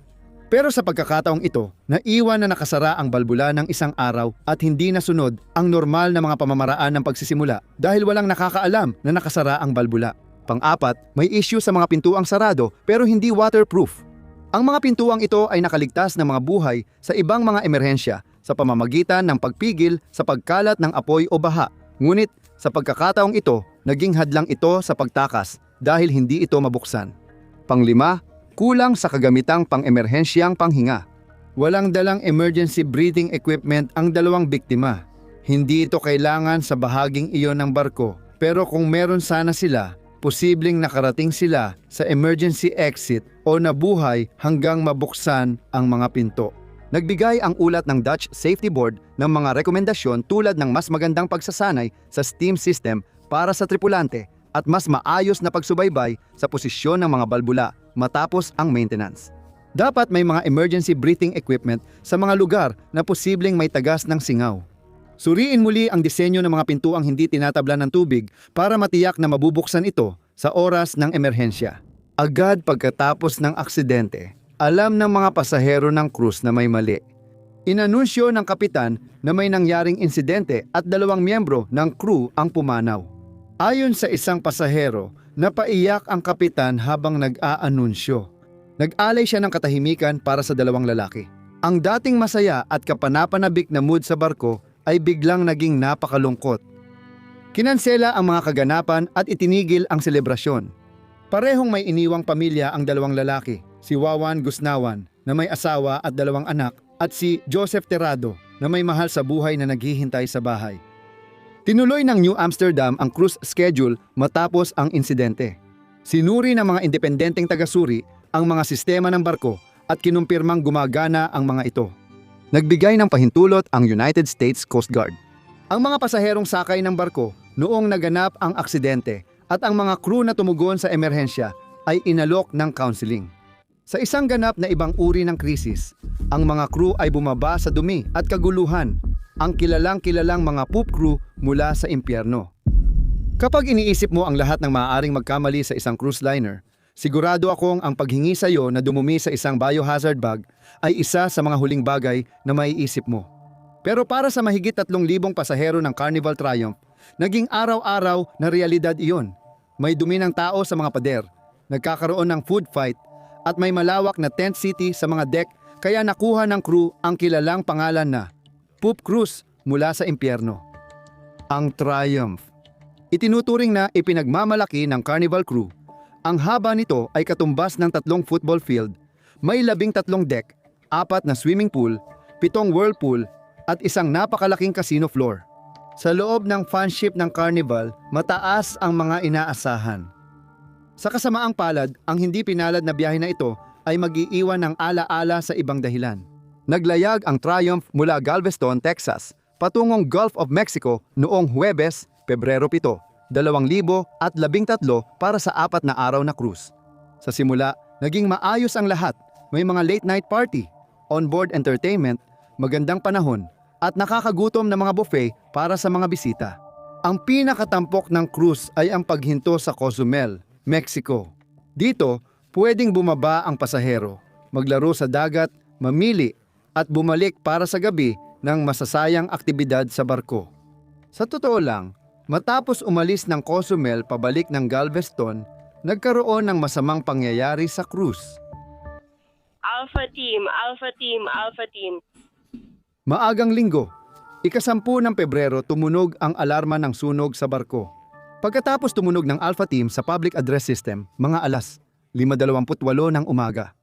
Pero sa pagkakataong ito, naiwan na nakasara ang balbula ng isang araw at hindi nasunod ang normal na mga pamamaraan ng pagsisimula dahil walang nakakaalam na nakasara ang balbula. Pang-apat, may issue sa mga pintuang sarado pero hindi waterproof. Ang mga pintuang ito ay nakaligtas ng mga buhay sa ibang mga emerhensya sa pamamagitan ng pagpigil sa pagkalat ng apoy o baha. Ngunit sa pagkakataong ito, naging hadlang ito sa pagtakas dahil hindi ito mabuksan. Panglima, kulang sa kagamitang pang-emerhensyang panghinga. Walang dalang emergency breathing equipment ang 2 biktima. Hindi ito kailangan sa bahaging iyon ng barko, pero kung meron sana sila, posibleng nakarating sila sa emergency exit o nabuhay hanggang mabuksan ang mga pinto. Nagbigay ang ulat ng Dutch Safety Board ng mga rekomendasyon tulad ng mas magandang pagsasanay sa steam system para sa tripulante at mas maayos na pagsubaybay sa posisyon ng mga balbula matapos ang maintenance. Dapat may mga emergency breathing equipment sa mga lugar na posibleng may tagas ng singaw. Suriin muli ang disenyo ng mga pintuang hindi tinatablan ng tubig para matiyak na mabubuksan ito sa oras ng emerhensya. Agad pagkatapos ng aksidente, alam ng mga pasahero ng cruise na may mali. Inanunsyo ng kapitan na may nangyaring insidente at 2 miyembro ng crew ang pumanaw. Ayon sa isang pasahero, napaiyak ang kapitan habang nag-aanunsyo. Nag-alay siya ng katahimikan para sa 2 lalaki. Ang dating masaya at kapanapanabik na mood sa barko ay biglang naging napakalungkot. Kinansela ang mga kaganapan at itinigil ang selebrasyon. Parehong may iniwang pamilya ang 2 lalaki, si Wawan Gusnawan na may asawa at 2 anak at si Joseph Terrado na may mahal sa buhay na naghihintay sa bahay. Tinuloy ng New Amsterdam ang cruise schedule matapos ang insidente. Sinuri ng mga independenteng tagasuri ang mga sistema ng barko at kinumpirmang gumagana ang mga ito. Nagbigay ng pahintulot ang United States Coast Guard. Ang mga pasaherong sakay ng barko noong naganap ang aksidente at ang mga crew na tumugon sa emerhensya ay inalok ng counseling. Sa isang ganap na ibang uri ng krisis, ang mga crew ay bumaba sa dumi at kaguluhan, ang kilalang-kilalang mga poop crew mula sa impyerno. Kapag iniisip mo ang lahat ng maaaring magkamali sa isang cruise liner, sigurado akong ang paghingi sa iyo na dumumi sa isang biohazard bag ay isa sa mga huling bagay na maiisip mo. Pero para sa mahigit 3,000 pasahero ng Carnival Triumph, naging araw-araw na realidad iyon. May dumi ng tao sa mga pader, nagkakaroon ng food fight, at may malawak na tent city sa mga deck kaya nakuha ng crew ang kilalang pangalan na Poop Cruise mula sa impyerno. Ang Triumph. Itinuturing na ipinagmamalaki ng Carnival crew. Ang haba nito ay katumbas ng 3 football field, may 13 deck, 4 na swimming pool, 7 whirlpool, at isang napakalaking casino floor. Sa loob ng fanship ng Carnival, mataas ang mga inaasahan. Sa kasamaang palad, ang hindi pinalad na biyahe na ito ay mag-iiwan ng ala-ala sa ibang dahilan. Naglayag ang Triumph mula Galveston, Texas, patungong Gulf of Mexico noong Huwebes, Pebrero 7, 2013 para sa 4 na araw na cruise. Sa simula, naging maayos ang lahat. May mga late night party, onboard entertainment, magandang panahon, at nakakagutom na mga buffet para sa mga bisita. Ang pinakatampok ng cruise ay ang paghinto sa Cozumel, Mexico. Dito, pwedeng bumaba ang pasahero, maglaro sa dagat, mamili, at bumalik para sa gabi ng masasayang aktibidad sa barko. Sa totoo lang, matapos umalis ng Cozumel pabalik ng Galveston, nagkaroon ng masamang pangyayari sa cruise. Alpha Team, Alpha Team, Alpha Team. Maagang linggo, ika-10 ng Pebrero tumunog ang alarma ng sunog sa barko. Pagkatapos tumunog ng Alpha Team sa public address system, mga alas 5:28 ng umaga.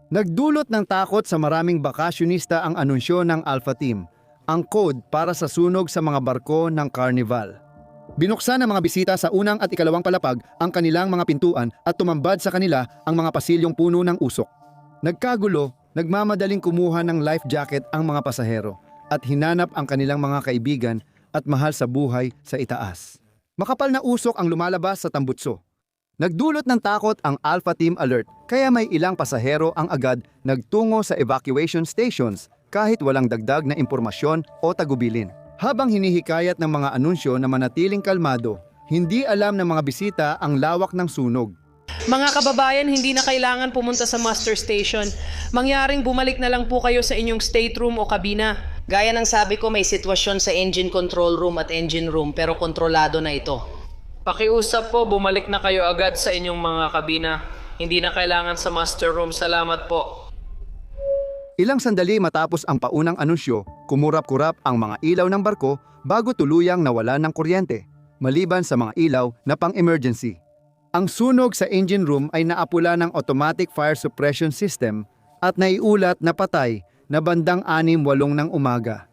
Nagdulot ng takot sa maraming bakasyonista ang anunsyo ng Alpha Team, ang code para sa sunog sa mga barko ng Carnival. Binuksan ng mga bisita sa unang at ikalawang palapag ang kanilang mga pintuan at tumambad sa kanila ang mga pasilyong puno ng usok. Nagkagulo, nagmamadaling kumuha ng life jacket ang mga pasahero at hinanap ang kanilang mga kaibigan at mahal sa buhay sa itaas. Makapal na usok ang lumalabas sa tambutso. Nagdulot ng takot ang Alpha Team alert kaya may ilang pasahero ang agad nagtungo sa evacuation stations kahit walang dagdag na impormasyon o tagubilin. Habang hinihikayat ng mga anunsyo na manatiling kalmado, hindi alam ng mga bisita ang lawak ng sunog. Mga kababayan, hindi na kailangan pumunta sa muster station. Mangyaring bumalik na lang po kayo sa inyong stateroom o kabina. Gaya ng sabi ko, may sitwasyon sa engine control room at engine room pero kontrolado na ito. Pakiusap po, bumalik na kayo agad sa inyong mga kabina. Hindi na kailangan sa master room. Salamat po. Ilang sandali matapos ang paunang anunsyo, kumurap-kurap ang mga ilaw ng barko bago tuluyang nawala ng kuryente, maliban sa mga ilaw na pang-emergency. Ang sunog sa engine room ay naapula ng automatic fire suppression system at naiulat na patay na bandang 6:08 ng umaga.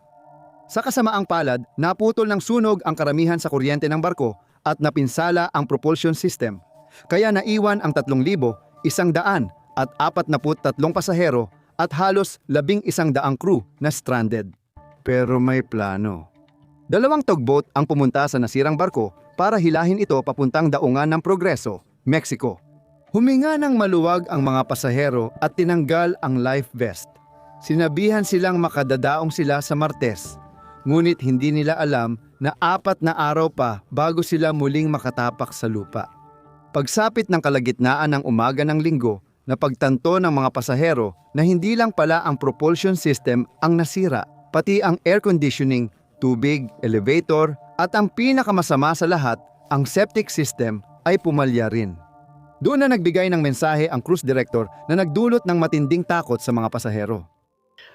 Sa kasamaang palad, naputol ng sunog ang karamihan sa kuryente ng barko at napinsala ang propulsion system. Kaya naiwan ang 3,143 pasahero at halos 1,100 crew na stranded. Pero may plano. 2 tugboat ang pumunta sa nasirang barko para hilahin ito papuntang daungan ng Progreso, Mexico. Huminga ng maluwag ang mga pasahero at tinanggal ang life vest. Sinabihan silang makadadaong sila sa Martes, ngunit hindi nila alam na 4 na araw pa bago sila muling makatapak sa lupa. Pagsapit ng kalagitnaan ng umaga ng Linggo, napagtanto ng mga pasahero na hindi lang pala ang propulsion system ang nasira, pati ang air conditioning, tubig, elevator, at ang pinakamasama sa lahat, ang septic system ay pumalya rin. Doon na nagbigay ng mensahe ang cruise director na nagdulot ng matinding takot sa mga pasahero.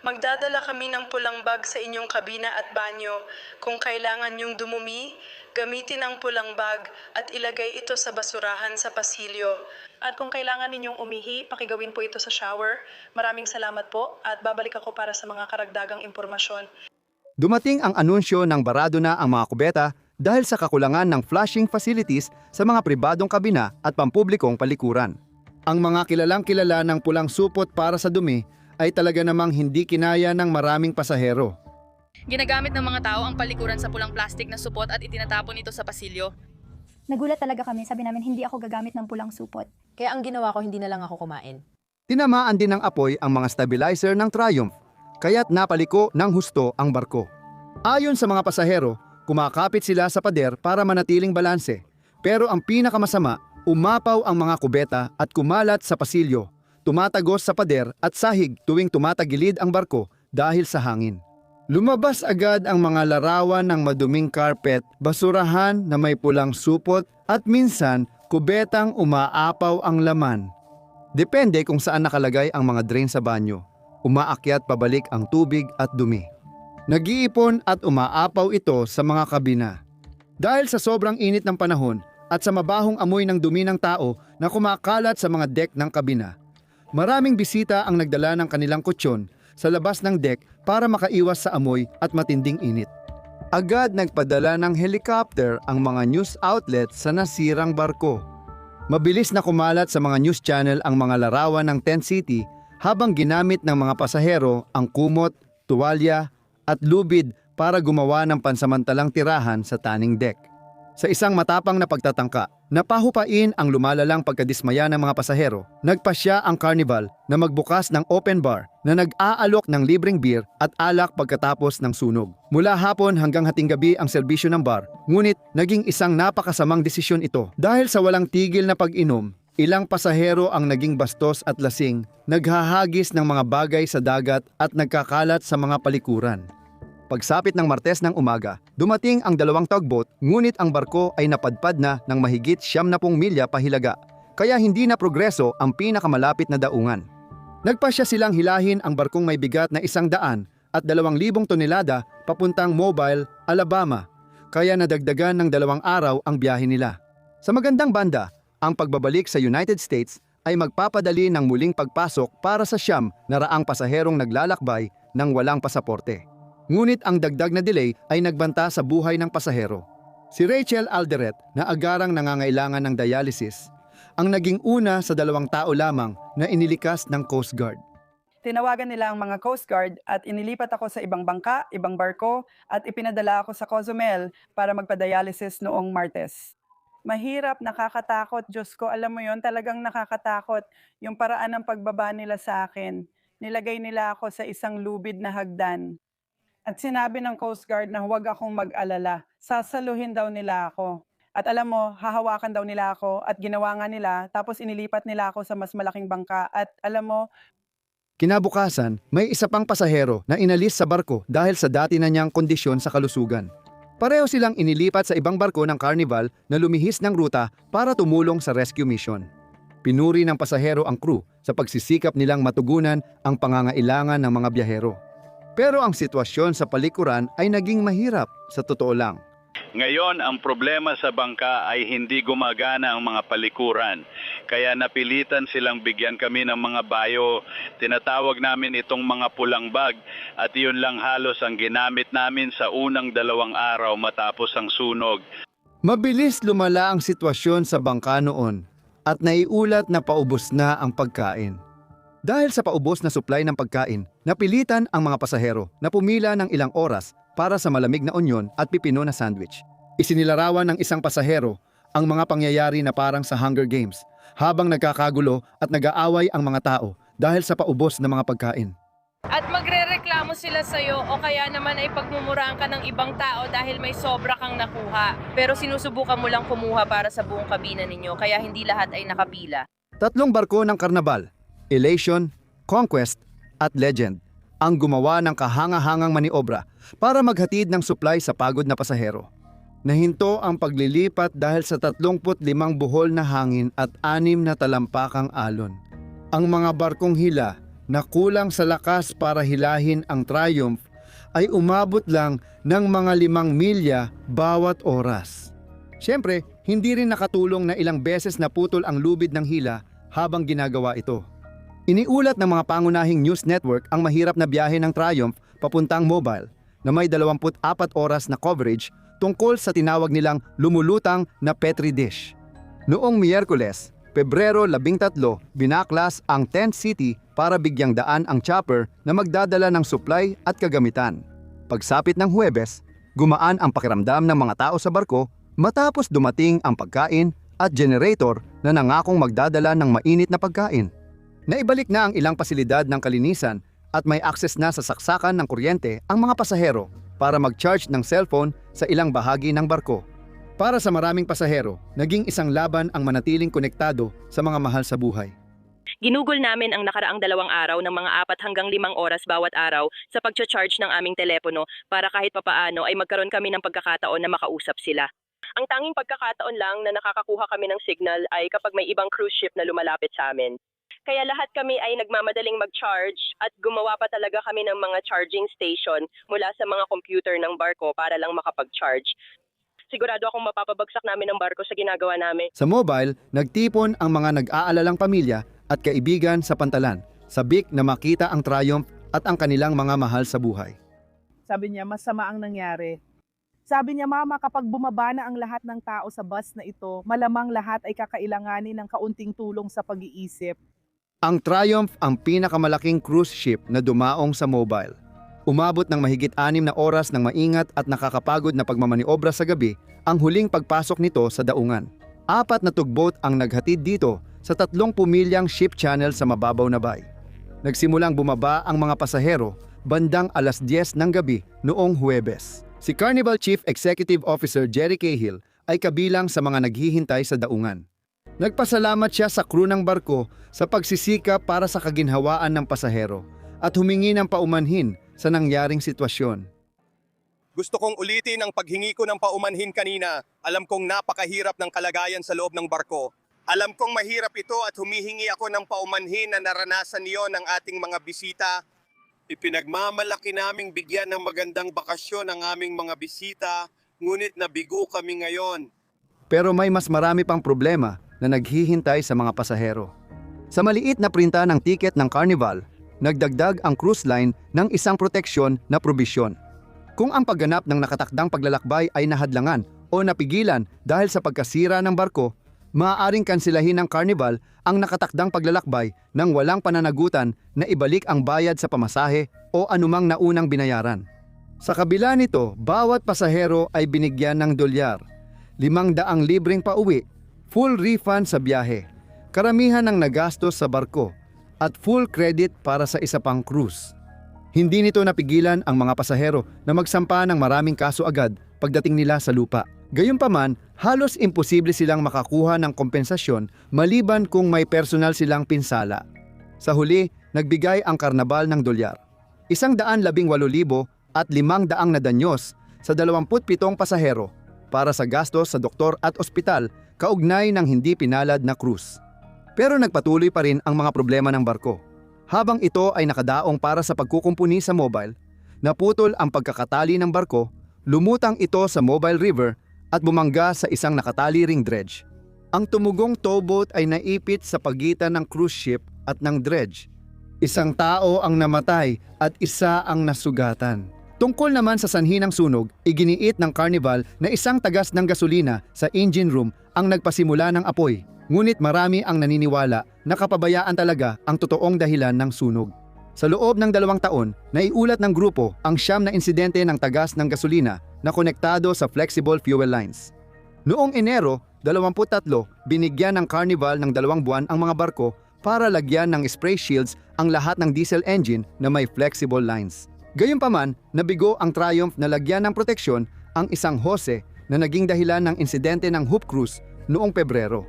Magdadala kami ng pulang bag sa inyong kabina at banyo. Kung kailangan niyong dumumi, gamitin ang pulang bag at ilagay ito sa basurahan sa pasilyo. At kung kailangan ninyong umihi, pakigawin po ito sa shower. Maraming salamat po at babalik ako para sa mga karagdagang impormasyon. Dumating ang anunsyo ng barado na ang mga kubeta dahil sa kakulangan ng flushing facilities sa mga pribadong kabina at pampublikong palikuran. Ang mga kilalang kilala ng pulang supot para sa dumi ay talaga namang hindi kinaya ng maraming pasahero. Ginagamit ng mga tao ang palikuran sa pulang plastik na supot at itinatapon ito sa pasilyo. Nagulat talaga kami, sabi namin hindi ako gagamit ng pulang supot. Kaya ang ginawa ko, hindi na lang ako kumain. Tinamaan din ng apoy ang mga stabilizer ng Triumph, kaya't napaliko ng husto ang barko. Ayon sa mga pasahero, kumakapit sila sa pader para manatiling balanse. Pero ang pinakamasama, umapaw ang mga kubeta at kumalat sa pasilyo, tumatagos sa pader at sahig tuwing tumatagilid ang barko dahil sa hangin. Lumabas agad ang mga larawan ng maduming carpet, basurahan na may pulang supot at minsan kubetang umaapaw ang laman. Depende kung saan nakalagay ang mga drain sa banyo. Umaakyat pabalik ang tubig at dumi. Nag-iipon at umaapaw ito sa mga kabina. Dahil sa sobrang init ng panahon at sa mabahong amoy ng dumi ng tao na kumakalat sa mga deck ng kabina, maraming bisita ang nagdala ng kanilang kutsyon sa labas ng deck para makaiwas sa amoy at matinding init. Agad nagpadala ng helicopter ang mga news outlets sa nasirang barko. Mabilis na kumalat sa mga news channel ang mga larawan ng tent city habang ginamit ng mga pasahero ang kumot, tuwalya at lubid para gumawa ng pansamantalang tirahan sa tanning deck. Sa isang matapang na pagtatangka, napahupain ang lumalalang pagkadismaya ng mga pasahero, nagpasya ang Carnival na magbukas ng open bar na nag-aalok ng libreng beer at alak pagkatapos ng sunog. Mula hapon hanggang hating gabi ang serbisyo ng bar, ngunit naging isang napakasamang desisyon ito. Dahil sa walang tigil na pag-inom, ilang pasahero ang naging bastos at lasing, naghahagis ng mga bagay sa dagat at nagkakalat sa mga palikuran. Pagsapit ng Martes ng umaga, dumating ang 2 tugboat, ngunit ang barko ay napadpad na ng mahigit 70 milya pahilaga, kaya hindi na progreso ang pinakamalapit na daungan. Nagpasya silang hilahin ang barkong may bigat na 100 at 2,000 tonelada papuntang Mobile, Alabama, kaya nadagdagan ng 2 araw ang biyahe nila. Sa magandang banda, ang pagbabalik sa United States ay magpapadali ng muling pagpasok para sa 900 pasaherong naglalakbay ng walang pasaporte. Ngunit ang dagdag na delay ay nagbanta sa buhay ng pasahero. Si Rachel Alderet na agarang nangangailangan ng dialysis, ang naging una sa 2 tao lamang na inilikas ng Coast Guard. Tinawagan nila ang mga Coast Guard at inilipat ako sa ibang bangka, ibang barko at ipinadala ako sa Cozumel para magpa-dialysis noong Martes. Mahirap, nakakatakot, Diyos ko, alam mo yon, talagang nakakatakot yung paraan ng pagbaba nila sa akin. Nilagay nila ako sa isang lubid na hagdan. At sinabi ng Coast Guard na huwag akong mag-alala. Sasaluhin daw nila ako. At alam mo, hahawakan daw nila ako at ginawa nga nila, tapos inilipat nila ako sa mas malaking bangka. At alam mo, Kinabukasan, may isa pang pasahero na inalis sa barko dahil sa dati na niyang kondisyon sa kalusugan. Pareho silang inilipat sa ibang barko ng Carnival na lumihis ng ruta para tumulong sa rescue mission. Pinuri ng pasahero ang crew sa pagsisikap nilang matugunan ang pangangailangan ng mga biyahero. Pero ang sitwasyon sa palikuran ay naging mahirap sa totoo lang. Ngayon, ang problema sa bangka ay hindi gumagana ang mga palikuran. Kaya napilitan silang bigyan kami ng mga bayo. Tinatawag namin itong mga pulang bag at iyon lang halos ang ginamit namin sa unang 2 araw matapos ang sunog. Mabilis lumala ang sitwasyon sa bangka noon at naiulat na paubos na ang pagkain. Dahil sa paubos na supply ng pagkain, napilitan ang mga pasahero na pumila ng ilang oras para sa malamig na onyon at pipino na sandwich. Isinilarawan ng isang pasahero ang mga pangyayari na parang sa Hunger Games habang nagkakagulo at nag-aaway ang mga tao dahil sa paubos na mga pagkain. At magrereklamo sila sa'yo o kaya naman ay pagmumurahan ka ng ibang tao dahil may sobra kang nakuha. Pero sinusubukan mo lang kumuha para sa buong kabina ninyo kaya hindi lahat ay nakapila. 3 barko ng Carnival, Elation, Conquest at Legend ang gumawa ng kahanga-hangang maniobra para maghatid ng supply sa pagod na pasahero. Nahinto ang paglilipat dahil sa 35 buhol na hangin at 6 na talampakang alon. Ang mga barkong hila na kulang sa lakas para hilahin ang Triumph ay umabot lang ng mga 5 milya bawat oras. Siyempre, hindi rin nakatulong na ilang beses naputol ang lubid ng hila habang ginagawa ito. Iniulat ng mga pangunahing news network ang mahirap na biyahe ng Triumph papuntang Mobile na may 24 oras na coverage tungkol sa tinawag nilang lumulutang na Petri dish. Noong Miyerkules, Pebrero 13, binaklas ang Tent City para bigyang daan ang chopper na magdadala ng supply at kagamitan. Pagsapit ng Huwebes, gumaan ang pakiramdam ng mga tao sa barko matapos dumating ang pagkain at generator na nangakong magdadala ng mainit na pagkain. Naibalik na ang ilang pasilidad ng kalinisan at may access na sa saksakan ng kuryente ang mga pasahero para mag-charge ng cellphone sa ilang bahagi ng barko. Para sa maraming pasahero, naging isang laban ang manatiling konektado sa mga mahal sa buhay. Ginugol namin ang nakaraang 2 araw ng mga 4 hanggang 5 oras bawat araw sa pag-charge ng aming telepono para kahit papaano ay magkaroon kami ng pagkakataon na makausap sila. Ang tanging pagkakataon lang na nakakakuha kami ng signal ay kapag may ibang cruise ship na lumalapit sa amin. Kaya lahat kami ay nagmamadaling mag-charge at gumawa pa talaga kami ng mga charging station mula sa mga computer ng barko para lang makapag-charge. Sigurado akong mapapabagsak namin ang barko sa ginagawa namin. Sa mobile, nagtipon ang mga nag-aalalang pamilya at kaibigan sa pantalan, sabik na makita ang triumph at ang kanilang mga mahal sa buhay. Sabi niya, masama ang nangyari. Sabi niya, Mama, kapag bumaba na ang lahat ng tao sa bus na ito, malamang lahat ay kakailanganin ng kaunting tulong sa pag-iisip. Ang Triumph ang pinakamalaking cruise ship na dumaong sa mobile. Umabot ng mahigit 6 na oras ng maingat at nakakapagod na pagmamaniobra sa gabi ang huling pagpasok nito sa daungan. 4 na tugboat ang naghatid dito sa 30 milyang ship channel sa mababaw na bay. Nagsimulang bumaba ang mga pasahero bandang 10:00 ng gabi noong Huwebes. Si Carnival Chief Executive Officer Jerry Cahill ay kabilang sa mga naghihintay sa daungan. Nagpasalamat siya sa crew ng barko sa pagsisikap para sa kaginhawaan ng pasahero at humingi ng paumanhin sa nangyaring sitwasyon. Gusto kong ulitin ang paghingi ko ng paumanhin kanina. Alam kong napakahirap ng kalagayan sa loob ng barko. Alam kong mahirap ito at humihingi ako ng paumanhin na naranasan niyo ng ating mga bisita. Ipinagmamalaki naming bigyan ng magandang bakasyon ang aming mga bisita, ngunit nabigo kami ngayon. Pero may mas marami pang problema na naghihintay sa mga pasahero. Sa maliit na printa ng tiket ng Carnival, nagdagdag ang cruise line ng isang proteksyon na probisyon. Kung ang pagganap ng nakatakdang paglalakbay ay nahadlangan o napigilan dahil sa pagkasira ng barko, maaaring kansilahin ng Carnival ang nakatakdang paglalakbay nang walang pananagutan na ibalik ang bayad sa pamasahe o anumang naunang binayaran. Sa kabila nito, bawat pasahero ay binigyan ng $500, 500 libreng pauwi, full refund sa biyahe, karamihan ng nagastos sa barko, at full credit para sa isa pang cruise. Hindi nito napigilan ang mga pasahero na magsampa ng maraming kaso agad pagdating nila sa lupa. Gayunpaman, halos imposible silang makakuha ng kompensasyon maliban kung may personal silang pinsala. Sa huli, nagbigay ang Carnival ng $118,000 at 500 na danyos sa 27 pasahero para sa gastos sa doktor at ospital kaugnay ng hindi pinalad na cruise. Pero nagpatuloy pa rin ang mga problema ng barko. Habang ito ay nakadaong para sa pagkukumpuni sa mobile, naputol ang pagkakatali ng barko, lumutang ito sa mobile river at bumangga sa isang nakatali ring dredge. Ang tumugong towboat ay naipit sa pagitan ng cruise ship at ng dredge. Isang tao ang namatay at isa ang nasugatan. Tungkol naman sa sanhi ng sunog, iginiit ng Carnival na isang tagas ng gasolina sa engine room ang nagpasimula ng apoy. Ngunit marami ang naniniwala na kapabayaan talaga ang totoong dahilan ng sunog. Sa loob ng 2 taon, naiulat ng grupo ang 9 na insidente ng tagas ng gasolina na konektado sa flexible fuel lines. Noong Enero 23, binigyan ng Carnival ng 2 buwan ang mga barko para lagyan ng spray shields ang lahat ng diesel engine na may flexible lines. Gayunpaman, nabigo ang Triumph na lagyan ng proteksyon ang isang hose na naging dahilan ng insidente ng Hope Cruise noong Pebrero.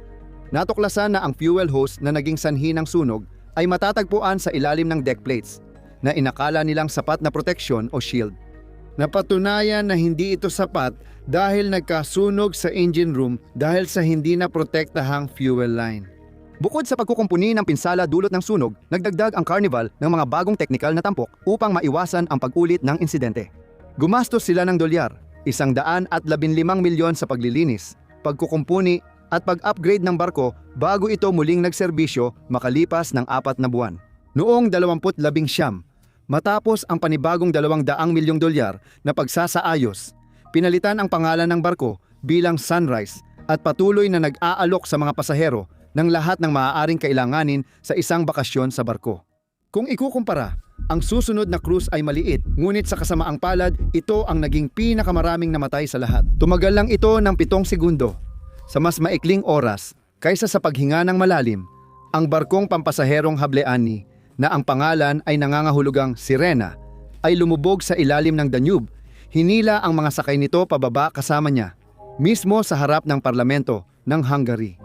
Natuklasan na ang fuel hose na naging sanhi ng sunog ay matatagpuan sa ilalim ng deck plates na inakala nilang sapat na proteksyon o shield. Napatunayan na hindi ito sapat dahil nagkasunog sa engine room dahil sa hindi na protektahang fuel line. Bukod sa pagkukumpuni ng pinsala dulot ng sunog, nagdagdag ang Carnival ng mga bagong teknikal na tampok upang maiwasan ang pag-ulit ng insidente. Gumastos sila ng $115 milyon sa paglilinis, pagkukumpuni at pag-upgrade ng barko bago ito muling nagserbisyo makalipas ng 4 na buwan. Noong 2019, matapos ang panibagong $200 milyong na pagsasaayos, pinalitan ang pangalan ng barko bilang Sunrise at patuloy na nag-aalok sa mga pasahero ng lahat ng maaaring kailanganin sa isang bakasyon sa barko. Kung ikukumpara, ang susunod na cruise ay maliit, ngunit sa kasamaang palad, ito ang naging pinakamaraming namatay sa lahat. Tumagal lang ito ng 7 segundo. Sa mas maikling oras, kaysa sa paghinga ng malalim, ang barkong pampasaherong Hableani, na ang pangalan ay nangangahulugang Sirena, ay lumubog sa ilalim ng Danube. Hinila ang mga sakay nito pababa kasama niya, mismo sa harap ng parlamento ng Hungary.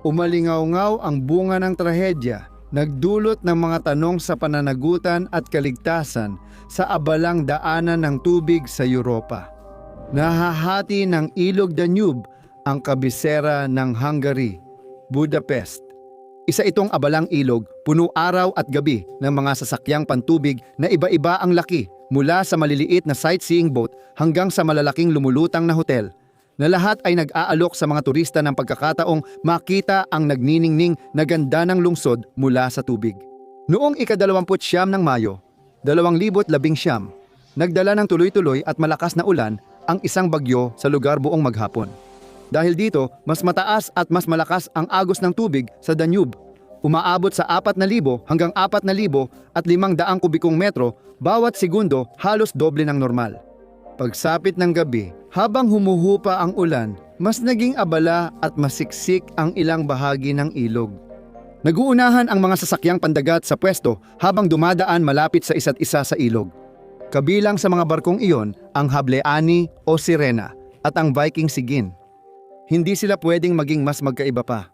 Umalingaw-ngaw ang bunga ng trahedya, nagdulot ng mga tanong sa pananagutan at kaligtasan sa abalang daanan ng tubig sa Europa. Nahahati ng ilog Danube ang kabisera ng Hungary, Budapest. Isa itong abalang ilog, puno araw at gabi ng mga sasakyang pantubig na iba-iba ang laki, mula sa maliliit na sightseeing boat hanggang sa malalaking lumulutang na hotel, na lahat ay nag-aalok sa mga turista ng pagkakataong makita ang nagniningning na ganda ng lungsod mula sa tubig. Noong ika-29 ng Mayo, 2019, nagdala ng tuloy-tuloy at malakas na ulan ang isang bagyo sa lugar buong maghapon. Dahil dito, mas mataas at mas malakas ang agos ng tubig sa Danube. Umaabot sa 4,000 hanggang 4,500 kubikong metro bawat segundo, halos doble ng normal. Pagsapit ng gabi, habang humuhupa ang ulan, mas naging abala at masiksik ang ilang bahagi ng ilog. Naguunahan ang mga sasakyang pandagat sa pwesto habang dumadaan malapit sa isa't isa sa ilog. Kabilang sa mga barkong iyon ang Hableani o Sirena at ang Viking Sigyn. Hindi sila pwedeng maging mas magkaiba pa.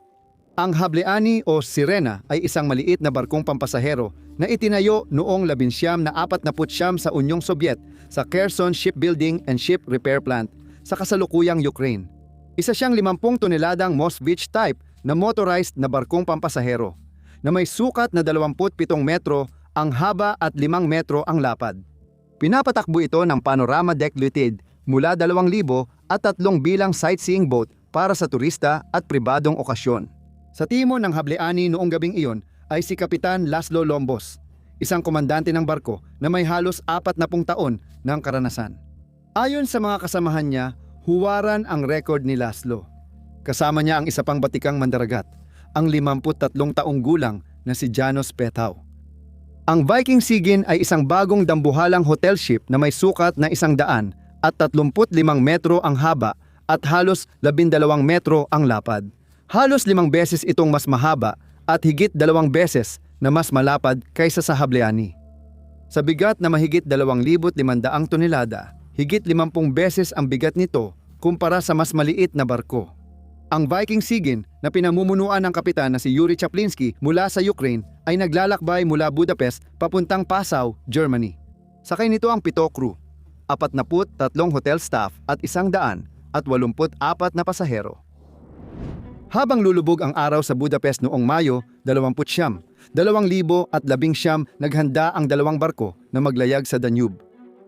Ang Hableani o Sirena ay isang maliit na barkong pampasahero na itinayo noong 1949 sa Unyong Sobyet sa Kherson Shipbuilding and Ship Repair Plant sa kasalukuyang Ukraine. Isa siyang 50 toneladang Moskvich type na motorized na barkong pampasahero na may sukat na 27 metro ang haba at 5 metro ang lapad. Pinapatakbo ito ng Panorama Deck Limited mula 2,000 at 3 bilang sightseeing boat para sa turista at pribadong okasyon. Sa timon ng Hableani noong gabing iyon ay si Kapitan Laszlo Lombos, isang komandante ng barko na may halos 40 taon ng karanasan. Ayon sa mga kasamahan niya, huwaran ang record ni Laszlo. Kasama niya ang isa pang batikang mandaragat, ang 53 taong gulang na si Janos Petau. Ang Viking Sigyn ay isang bagong dambuhalang hotel ship na may sukat na 100 at 35 metro ang haba at halos 12 metro ang lapad. Halos 5 beses itong mas mahaba at higit 2 beses na mas malapad kaysa sa Hableani. Sa bigat na mahigit 2,500 tonelada, higit 50 beses ang bigat nito kumpara sa mas maliit na barko. Ang Viking Sigyn na pinamumunuan ng kapitan na si Yuri Chaplinsky mula sa Ukraine ay naglalakbay mula Budapest papuntang Passau, Germany. Sakay nito ang 7 crew, 43 hotel staff at 184 na pasahero. Habang lulubog ang araw sa Budapest noong Mayo 20, 2019 naghanda ang 2 barko na maglayag sa Danube.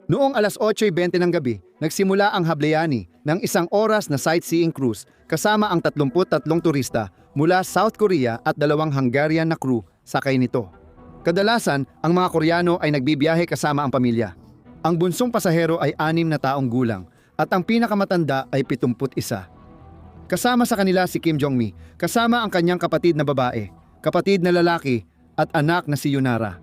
Noong alas 8:20 ng gabi, nagsimula ang Hableani ng 1 oras na sightseeing cruise kasama ang 33 turista mula South Korea at 2 Hungarian na crew sakay nito. Kadalasan, ang mga Koreano ay nagbibiyahe kasama ang pamilya. Ang bunsong pasahero ay 6 na taong gulang at ang pinakamatanda ay 71. Kasama sa kanila si Kim Jong-mi, kasama ang kanyang kapatid na babae, kapatid na lalaki at anak na si Yunara.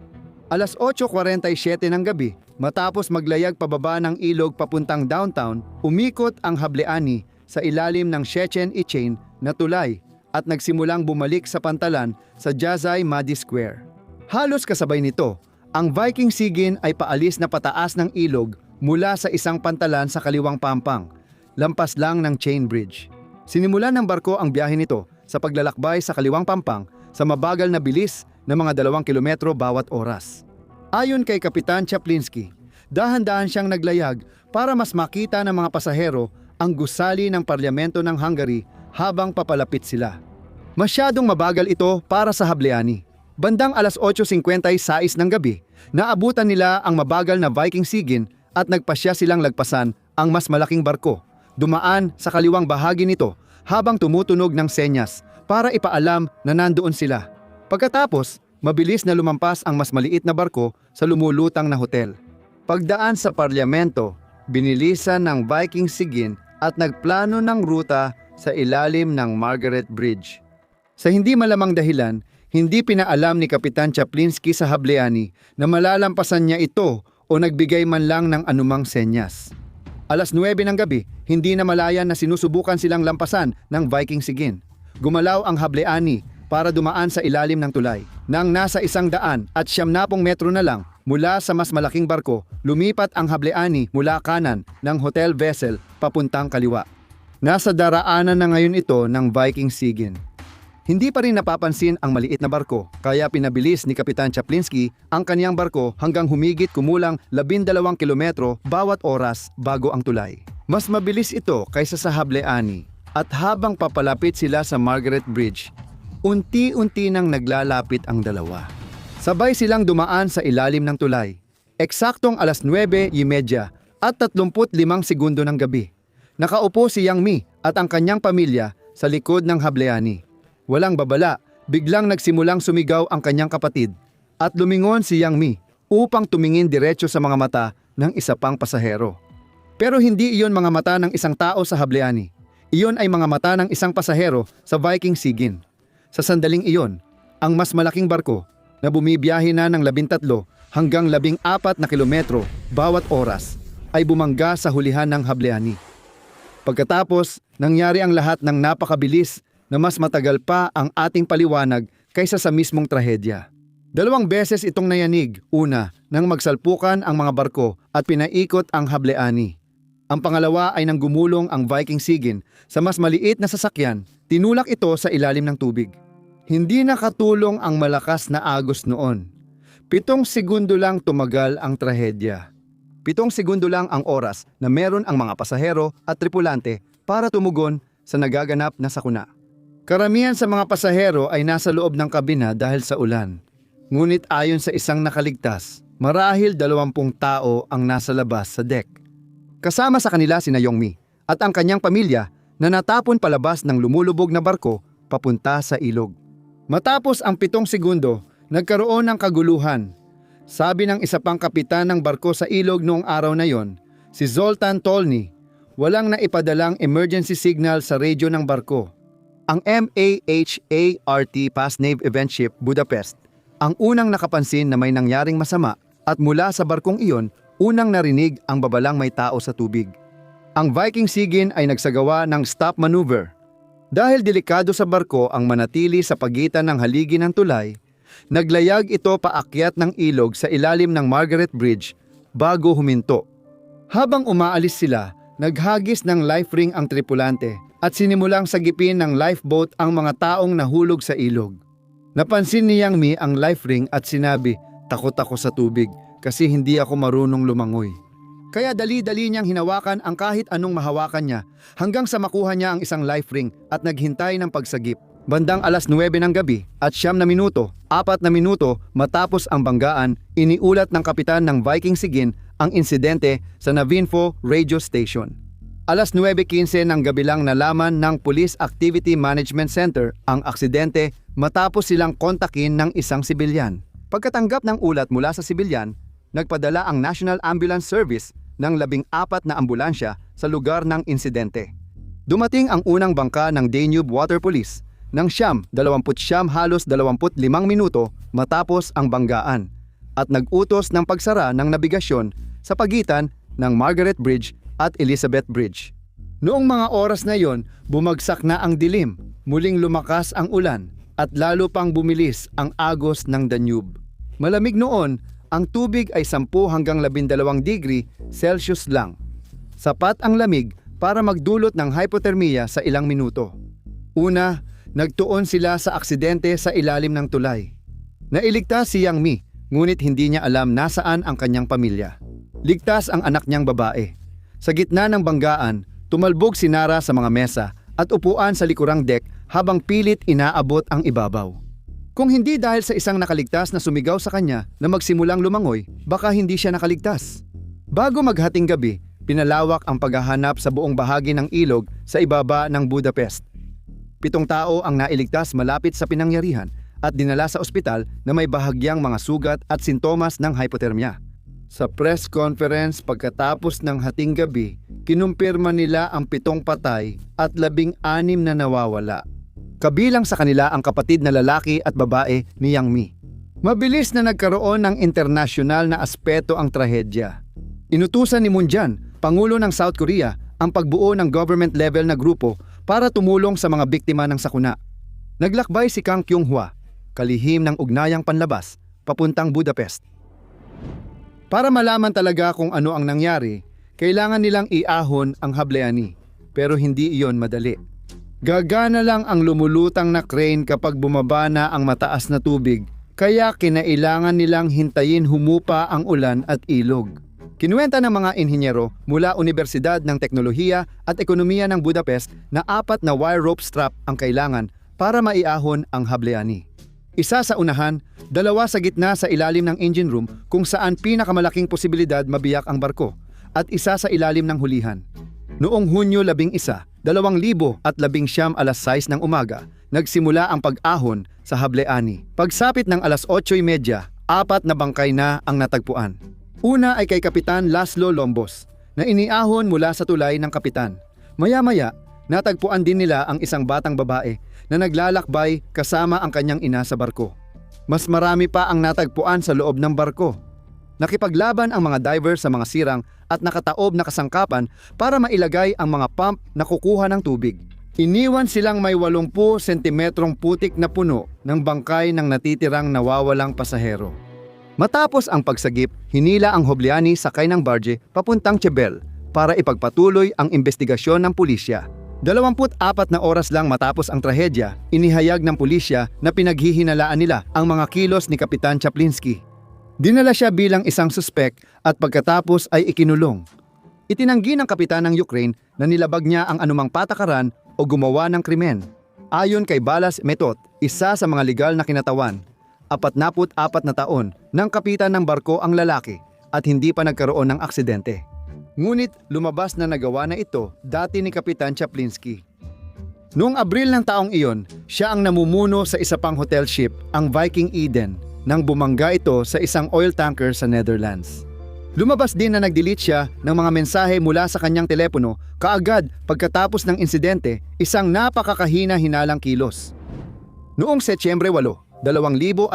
Alas 8:47 ng gabi, matapos maglayag pababa ng ilog papuntang downtown, umikot ang Hableani sa ilalim ng Shechen Ichain na tulay at nagsimulang bumalik sa pantalan sa Jazai Madi Square. Halos kasabay nito, ang Viking Sigyn ay paalis na pataas ng ilog mula sa isang pantalan sa kaliwang pampang, lampas lang ng chain bridge. Sinimulan ng barko ang biyahe nito sa paglalakbay sa kaliwang pampang sa mabagal na bilis na mga 2 kilometro bawat oras. Ayon kay Kapitan Chaplinsky, dahan-dahan siyang naglayag para mas makita ng mga pasahero ang gusali ng parlamento ng Hungary habang papalapit sila. Masyadong mabagal ito para sa Hableani. Bandang alas 8:56 ng gabi, naabutan nila ang mabagal na Viking Sigyn at nagpasya silang lagpasan ang mas malaking barko. Dumaan sa kaliwang bahagi nito habang tumutunog ng senyas para ipaalam na nandoon sila. Pagkatapos, mabilis na lumampas ang mas maliit na barko sa lumulutang na hotel. Pagdaan sa parlamento, binilisan ng Viking Sigyn at nagplano ng ruta sa ilalim ng Margaret Bridge. Sa hindi malamang dahilan, hindi pinaalam ni Kapitan Chaplinsky sa Hableani na malalampasan niya ito o nagbigay man lang ng anumang senyas. Alas 9 ng gabi, hindi na malayan na sinusubukan silang lampasan ng Viking Sigyn. Gumalaw ang Hableani para dumaan sa ilalim ng tulay. Nang nasa 100 at 90 metro na lang mula sa mas malaking barko, lumipat ang Hableani mula kanan ng hotel vessel papuntang kaliwa. Nasa daraanan na ngayon ito ng Viking Sigyn. Hindi pa rin napapansin ang maliit na barko, kaya pinabilis ni Kapitan Chaplinsky ang kaniyang barko hanggang humigit kumulang 12 kilometro bawat oras bago ang tulay. Mas mabilis ito kaysa sa Hableani, at habang papalapit sila sa Margaret Bridge, unti-unti nang naglalapit ang dalawa. Sabay silang dumaan sa ilalim ng tulay. Eksaktong alas 9:30 at 35 segundo ng gabi. Nakaupo si Yang Mi at ang kanyang pamilya sa likod ng Hableani. Walang babala, biglang nagsimulang sumigaw ang kanyang kapatid at lumingon si Yang Mi upang tumingin diretso sa mga mata ng isa pang pasahero. Pero hindi iyon mga mata ng isang tao sa Hableani. Iyon ay mga mata ng isang pasahero sa Viking Sigyn. Sa sandaling iyon, ang mas malaking barko na bumibiyahe na ng 13 hanggang 14 na kilometro bawat oras ay bumangga sa hulihan ng Hableani. Pagkatapos, nangyari ang lahat ng napakabilis na mas matagal pa ang ating paliwanag kaysa sa mismong trahedya. 2 beses itong nayanig, una, nang magsalpukan ang mga barko at pinaikot ang Hableani. Ang pangalawa ay nang gumulong ang Viking Sigyn sa mas maliit na sasakyan, tinulak ito sa ilalim ng tubig. Hindi nakatulong ang malakas na agos noon. 7 segundo lang tumagal ang trahedya. 7 segundo lang ang oras na meron ang mga pasahero at tripulante para tumugon sa nagaganap na sakuna. Karamihan sa mga pasahero ay nasa loob ng kabina dahil sa ulan. Ngunit ayon sa isang nakaligtas, marahil 20 tao ang nasa labas sa deck. Kasama sa kanila sina Yang Mi at ang kanyang pamilya na natapon palabas ng lumulubog na barko papunta sa ilog. Matapos ang 7 segundo, nagkaroon ng kaguluhan. Sabi ng isa pang kapitan ng barko sa ilog noong araw na yon, si Zoltan Tolny, walang naipadalang emergency signal sa radyo ng barko. Ang MAHART Pasnave Event Ship Budapest ang unang nakapansin na may nangyaring masama at mula sa barkong iyon, unang narinig ang babalang may tao sa tubig. Ang Viking Sigyn ay nagsagawa ng stop maneuver. Dahil delikado sa barko ang manatili sa pagitan ng haligi ng tulay, naglayag ito paakyat ng ilog sa ilalim ng Margaret Bridge bago huminto. Habang umaalis sila, naghagis ng life ring ang tripulante at sinimulang sagipin ng lifeboat ang mga taong nahulog sa ilog. Napansin ni Yang Mi ang life ring at sinabi, "Takot ako sa tubig kasi hindi ako marunong lumangoy." Kaya dali-dali niyang hinawakan ang kahit anong mahawakan niya hanggang sa makuha niya ang isang life ring at naghintay ng pagsagip. Bandang alas 9 ng gabi at 4 na minuto matapos ang banggaan, iniulat ng kapitan ng Viking Sigyn ang insidente sa Navinfo radio station. Alas 9:15 ng gabi lang nalaman ng Police Activity Management Center ang aksidente matapos silang kontakin ng isang sibilyan. Pagkatanggap ng ulat mula sa sibilyan, nagpadala ang National Ambulance Service ng 14 na ambulansya sa lugar ng insidente. Dumating ang unang bangka ng Danube Water Police ng 29 halos 25 minuto matapos ang banggaan at nag-utos ng pagsara ng nabigasyon sa pagitan ng Margaret Bridge at Elizabeth Bridge. Noong mga oras na yon, bumagsak na ang dilim, muling lumakas ang ulan at lalo pang bumilis ang agos ng Danube. Malamig noon, ang tubig ay 10 hanggang 12 degree Celsius lang. Sapat ang lamig para magdulot ng hypothermia sa ilang minuto. Una, nagtuon sila sa aksidente sa ilalim ng tulay. Nailigtas si Yang Mi, ngunit hindi niya alam nasaan ang kanyang pamilya. Ligtas ang anak niyang babae. Sa gitna ng banggaan, tumalbog si Nara sa mga mesa at upuan sa likurang deck habang pilit inaabot ang ibabaw. Kung hindi dahil sa isang nakaligtas na sumigaw sa kanya na magsimulang lumangoy, baka hindi siya nakaligtas. Bago maghating gabi, pinalawak ang paghahanap sa buong bahagi ng ilog sa ibaba ng Budapest. 7 tao ang nailigtas malapit sa pinangyarihan at dinala sa ospital na may bahagyang mga sugat at sintomas ng hypothermia. Sa press conference pagkatapos ng hating gabi, kinumpirma nila ang 7 patay at 16 na nawawala. Kabilang sa kanila ang kapatid na lalaki at babae ni Yang Mi. Mabilis na nagkaroon ng internasyonal na aspeto ang trahedya. Inutusan ni Moon Jae, Pangulo ng South Korea, ang pagbuo ng government level na grupo para tumulong sa mga biktima ng sakuna. Naglakbay si Kang Kyung-hwa, kalihim ng ugnayang panlabas, papuntang Budapest. Para malaman talaga kung ano ang nangyari, kailangan nilang iahon ang Hableani, pero hindi iyon madali. Gagana lang ang lumulutang na crane kapag bumaba na ang mataas na tubig, kaya kinailangan nilang hintayin humupa ang ulan at ilog. Kinuwenta ng mga inhinyero mula Universidad ng Teknolohiya at Ekonomiya ng Budapest na 4 na wire rope strap ang kailangan para maiahon ang Hableani. Isa sa unahan, 2 sa gitna sa ilalim ng engine room kung saan pinakamalaking posibilidad mabiyak ang barko, at isa sa ilalim ng hulihan. Noong Hunyo 11, 2019 alas 6 ng umaga, nagsimula ang pag-ahon sa Hableani. Pagsapit ng alas 8:30, 4 na bangkay na ang natagpuan. Una ay kay Kapitan Laszlo Lombos, na iniahon mula sa tulay ng kapitan. Maya-maya, natagpuan din nila ang isang batang babae na naglalakbay kasama ang kanyang ina sa barko. Mas marami pa ang natagpuan sa loob ng barko. Nakipaglaban ang mga diver sa mga sirang at nakataob na kasangkapan para mailagay ang mga pump na kukuha ng tubig. Iniwan silang may 80 sentimetrong putik na puno ng bangkay ng natitirang nawawalang pasahero. Matapos ang pagsagip, hinila ang Hableani sakay ng barge papuntang Chebel para ipagpatuloy ang investigasyon ng pulisya. 24 na oras lang matapos ang trahedya, inihayag ng pulisya na pinaghihinalaan nila ang mga kilos ni Kapitan Chaplinsky. Dinala siya bilang isang suspek at pagkatapos ay ikinulong. Itinanggi ng kapitan ng Ukraine na nilabag niya ang anumang patakaran o gumawa ng krimen. Ayon kay Balas Metot, isa sa mga legal na kinatawan, 44 na taon ng kapitan ng barko ang lalaki at hindi pa nagkaroon ng aksidente. Ngunit lumabas na nagawa na ito dati ni Kapitan Chaplinsky. Noong Abril ng taong iyon, siya ang namumuno sa isa pang hotel ship, ang Viking Eden, nang bumangga ito sa isang oil tanker sa Netherlands. Lumabas din na nag-delete siya ng mga mensahe mula sa kanyang telepono kaagad pagkatapos ng insidente, isang napakakahina-hinalang kilos. Noong Setyembre 8, 2020,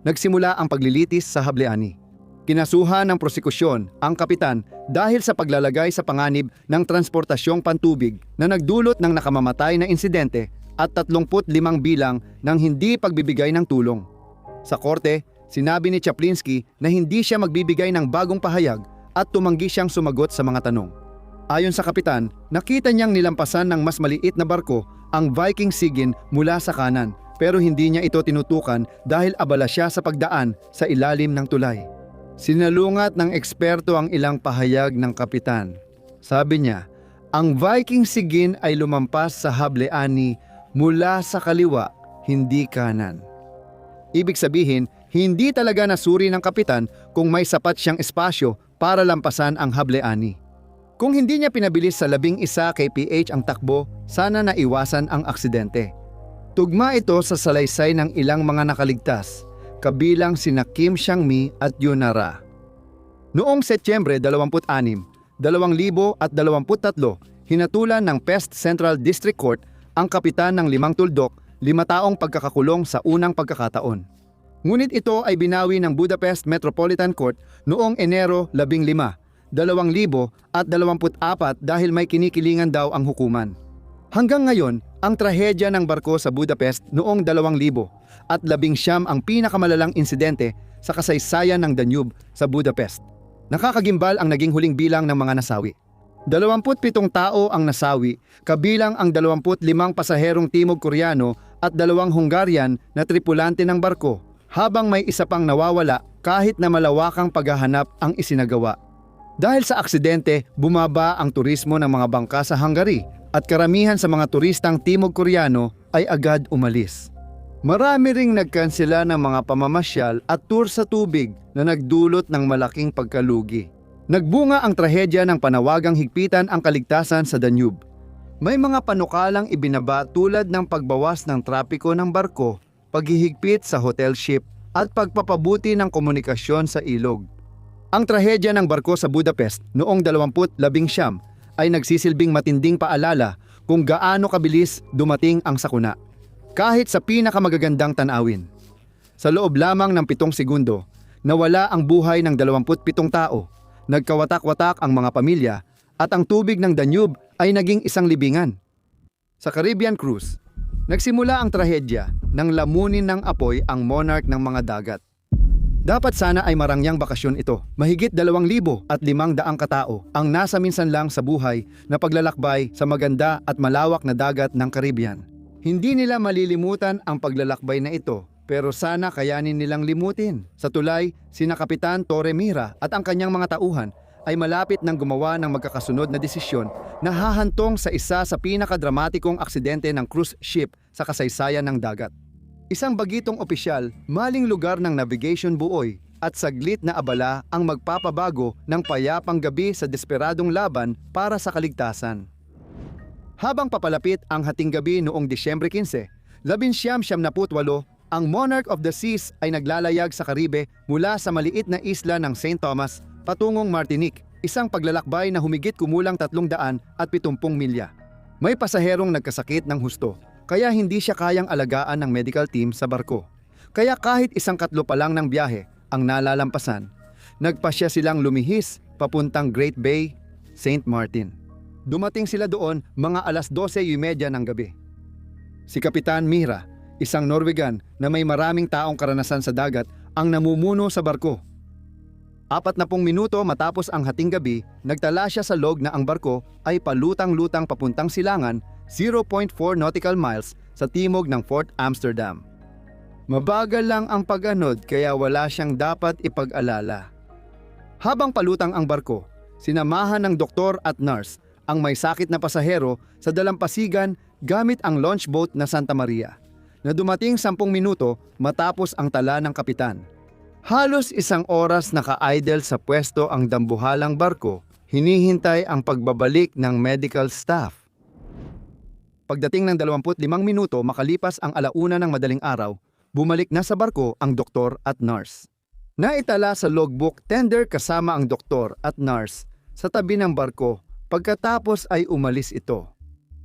nagsimula ang paglilitis sa Hableani. Kinasuhan ng prosekusyon ang kapitan dahil sa paglalagay sa panganib ng transportasyong pantubig na nagdulot ng nakamamatay na insidente at 35 bilang ng hindi pagbibigay ng tulong. Sa korte, sinabi ni Chaplinsky na hindi siya magbibigay ng bagong pahayag at tumanggi siyang sumagot sa mga tanong. Ayon sa kapitan, nakita niyang nilampasan ng mas maliit na barko ang Viking Sigyn mula sa kanan, pero hindi niya ito tinutukan dahil abala siya sa pagdaan sa ilalim ng tulay. Sinalungat ng eksperto ang ilang pahayag ng kapitan. Sabi niya, ang Viking Sigyn ay lumampas sa Hableani mula sa kaliwa, hindi kanan. Ibig sabihin, hindi talaga nasuri ng kapitan kung may sapat siyang espasyo para lampasan ang Hableani. Kung hindi niya pinabilis sa 11 kph ang takbo, sana naiwasan ang aksidente. Tugma ito sa salaysay ng ilang mga nakaligtas, kabilang sina Kim Sang-mi at Yunara. Noong Setyembre 26, 2023, hinatulan ng Pest Central District Court ang kapitan ng 5 tuldok, 5 taong pagkakakulong sa unang pagkakataon. Ngunit ito ay binawi ng Budapest Metropolitan Court noong Enero 15, 2024 dahil may kinikilingan daw ang hukuman. Hanggang ngayon, ang trahedya ng barko sa Budapest noong 2019 ang pinakamalalang insidente sa kasaysayan ng Danube sa Budapest. Nakakagimbal ang naging huling bilang ng mga nasawi. 27 tao ang nasawi, kabilang ang 25 pasaherong Timog Koreano at 2 Hungarian na tripulante ng barko, habang may isa pang nawawala kahit na malawakang paghahanap ang isinagawa. Dahil sa aksidente, bumaba ang turismo ng mga bangka sa Hungary at karamihan sa mga turistang Timog Koreano ay agad umalis. Marami ring nagkansela ng mga pamamasyal at tour sa tubig na nagdulot ng malaking pagkalugi. Nagbunga ang trahedya ng panawagang higpitan ang kaligtasan sa Danube. May mga panukalang ibinaba tulad ng pagbawas ng trapiko ng barko, paghihigpit sa hotel ship at pagpapabuti ng komunikasyon sa ilog. Ang trahedya ng barko sa Budapest noong 2019 ay nagsisilbing matinding paalala kung gaano kabilis dumating ang sakuna. Kahit sa pinakamagagandang tanawin. Sa loob lamang ng 7 segundo, nawala ang buhay ng 27 tao, nagkawatak-watak ang mga pamilya at ang tubig ng Danube ay naging isang libingan. Sa Caribbean cruise, nagsimula ang trahedya nang lamunin ng apoy ang monarch ng mga dagat. Dapat sana ay marangyang bakasyon ito. Mahigit 2,500 katao ang nasa minsan lang sa buhay na paglalakbay sa maganda at malawak na dagat ng Caribbean. Hindi nila malilimutan ang paglalakbay na ito, pero sana kayanin nilang limutin. Sa tulay, sina Kapitan Torre Mira at ang kanyang mga tauhan ay malapit nang gumawa ng magkakasunod na desisyon na hahantong sa isa sa pinakadramatikong aksidente ng cruise ship sa kasaysayan ng dagat. Isang bagitong opisyal, maling lugar ng navigation buoy at saglit na abala ang magpapabago ng payapang gabi sa desperadong laban para sa kaligtasan. Habang papalapit ang hating gabi noong Disyembre 15, 1978, ang Monarch of the Seas ay naglalayag sa Caribe mula sa maliit na isla ng St. Thomas patungong Martinique, isang paglalakbay na humigit kumulang 370 milya. May pasaherong nagkasakit ng husto, kaya hindi siya kayang alagaan ng medical team sa barko. Kaya kahit isang katlo pa lang ng biyahe ang nalalampasan, nagpasya silang lumihis papuntang Great Bay, St. Martin. Dumating sila doon mga 12:30 ng gabi. Si Kapitan Mira, isang Norwegan na may maraming taong karanasan sa dagat, ang namumuno sa barko. 40 minuto matapos ang hating gabi, nagtala siya sa log na ang barko ay palutang-lutang papuntang silangan 0.4 nautical miles sa timog ng Fort Amsterdam. Mabagal lang ang pag-anod kaya wala siyang dapat ipag-alala. Habang palutang ang barko, sinamahan ng doktor at nurse ang may sakit na pasahero sa dalampasigan gamit ang launch boat na Santa Maria, na dumating 10 minuto matapos ang tala ng kapitan. Halos 1 oras naka-idle sa pwesto ang dambuhalang barko, hinihintay ang pagbabalik ng medical staff. Pagdating ng 25 minuto makalipas ang 1:00 ng madaling araw, bumalik na sa barko ang doktor at nurse. Naitala sa logbook tender kasama ang doktor at nurse sa tabi ng barko, pagkatapos ay umalis ito.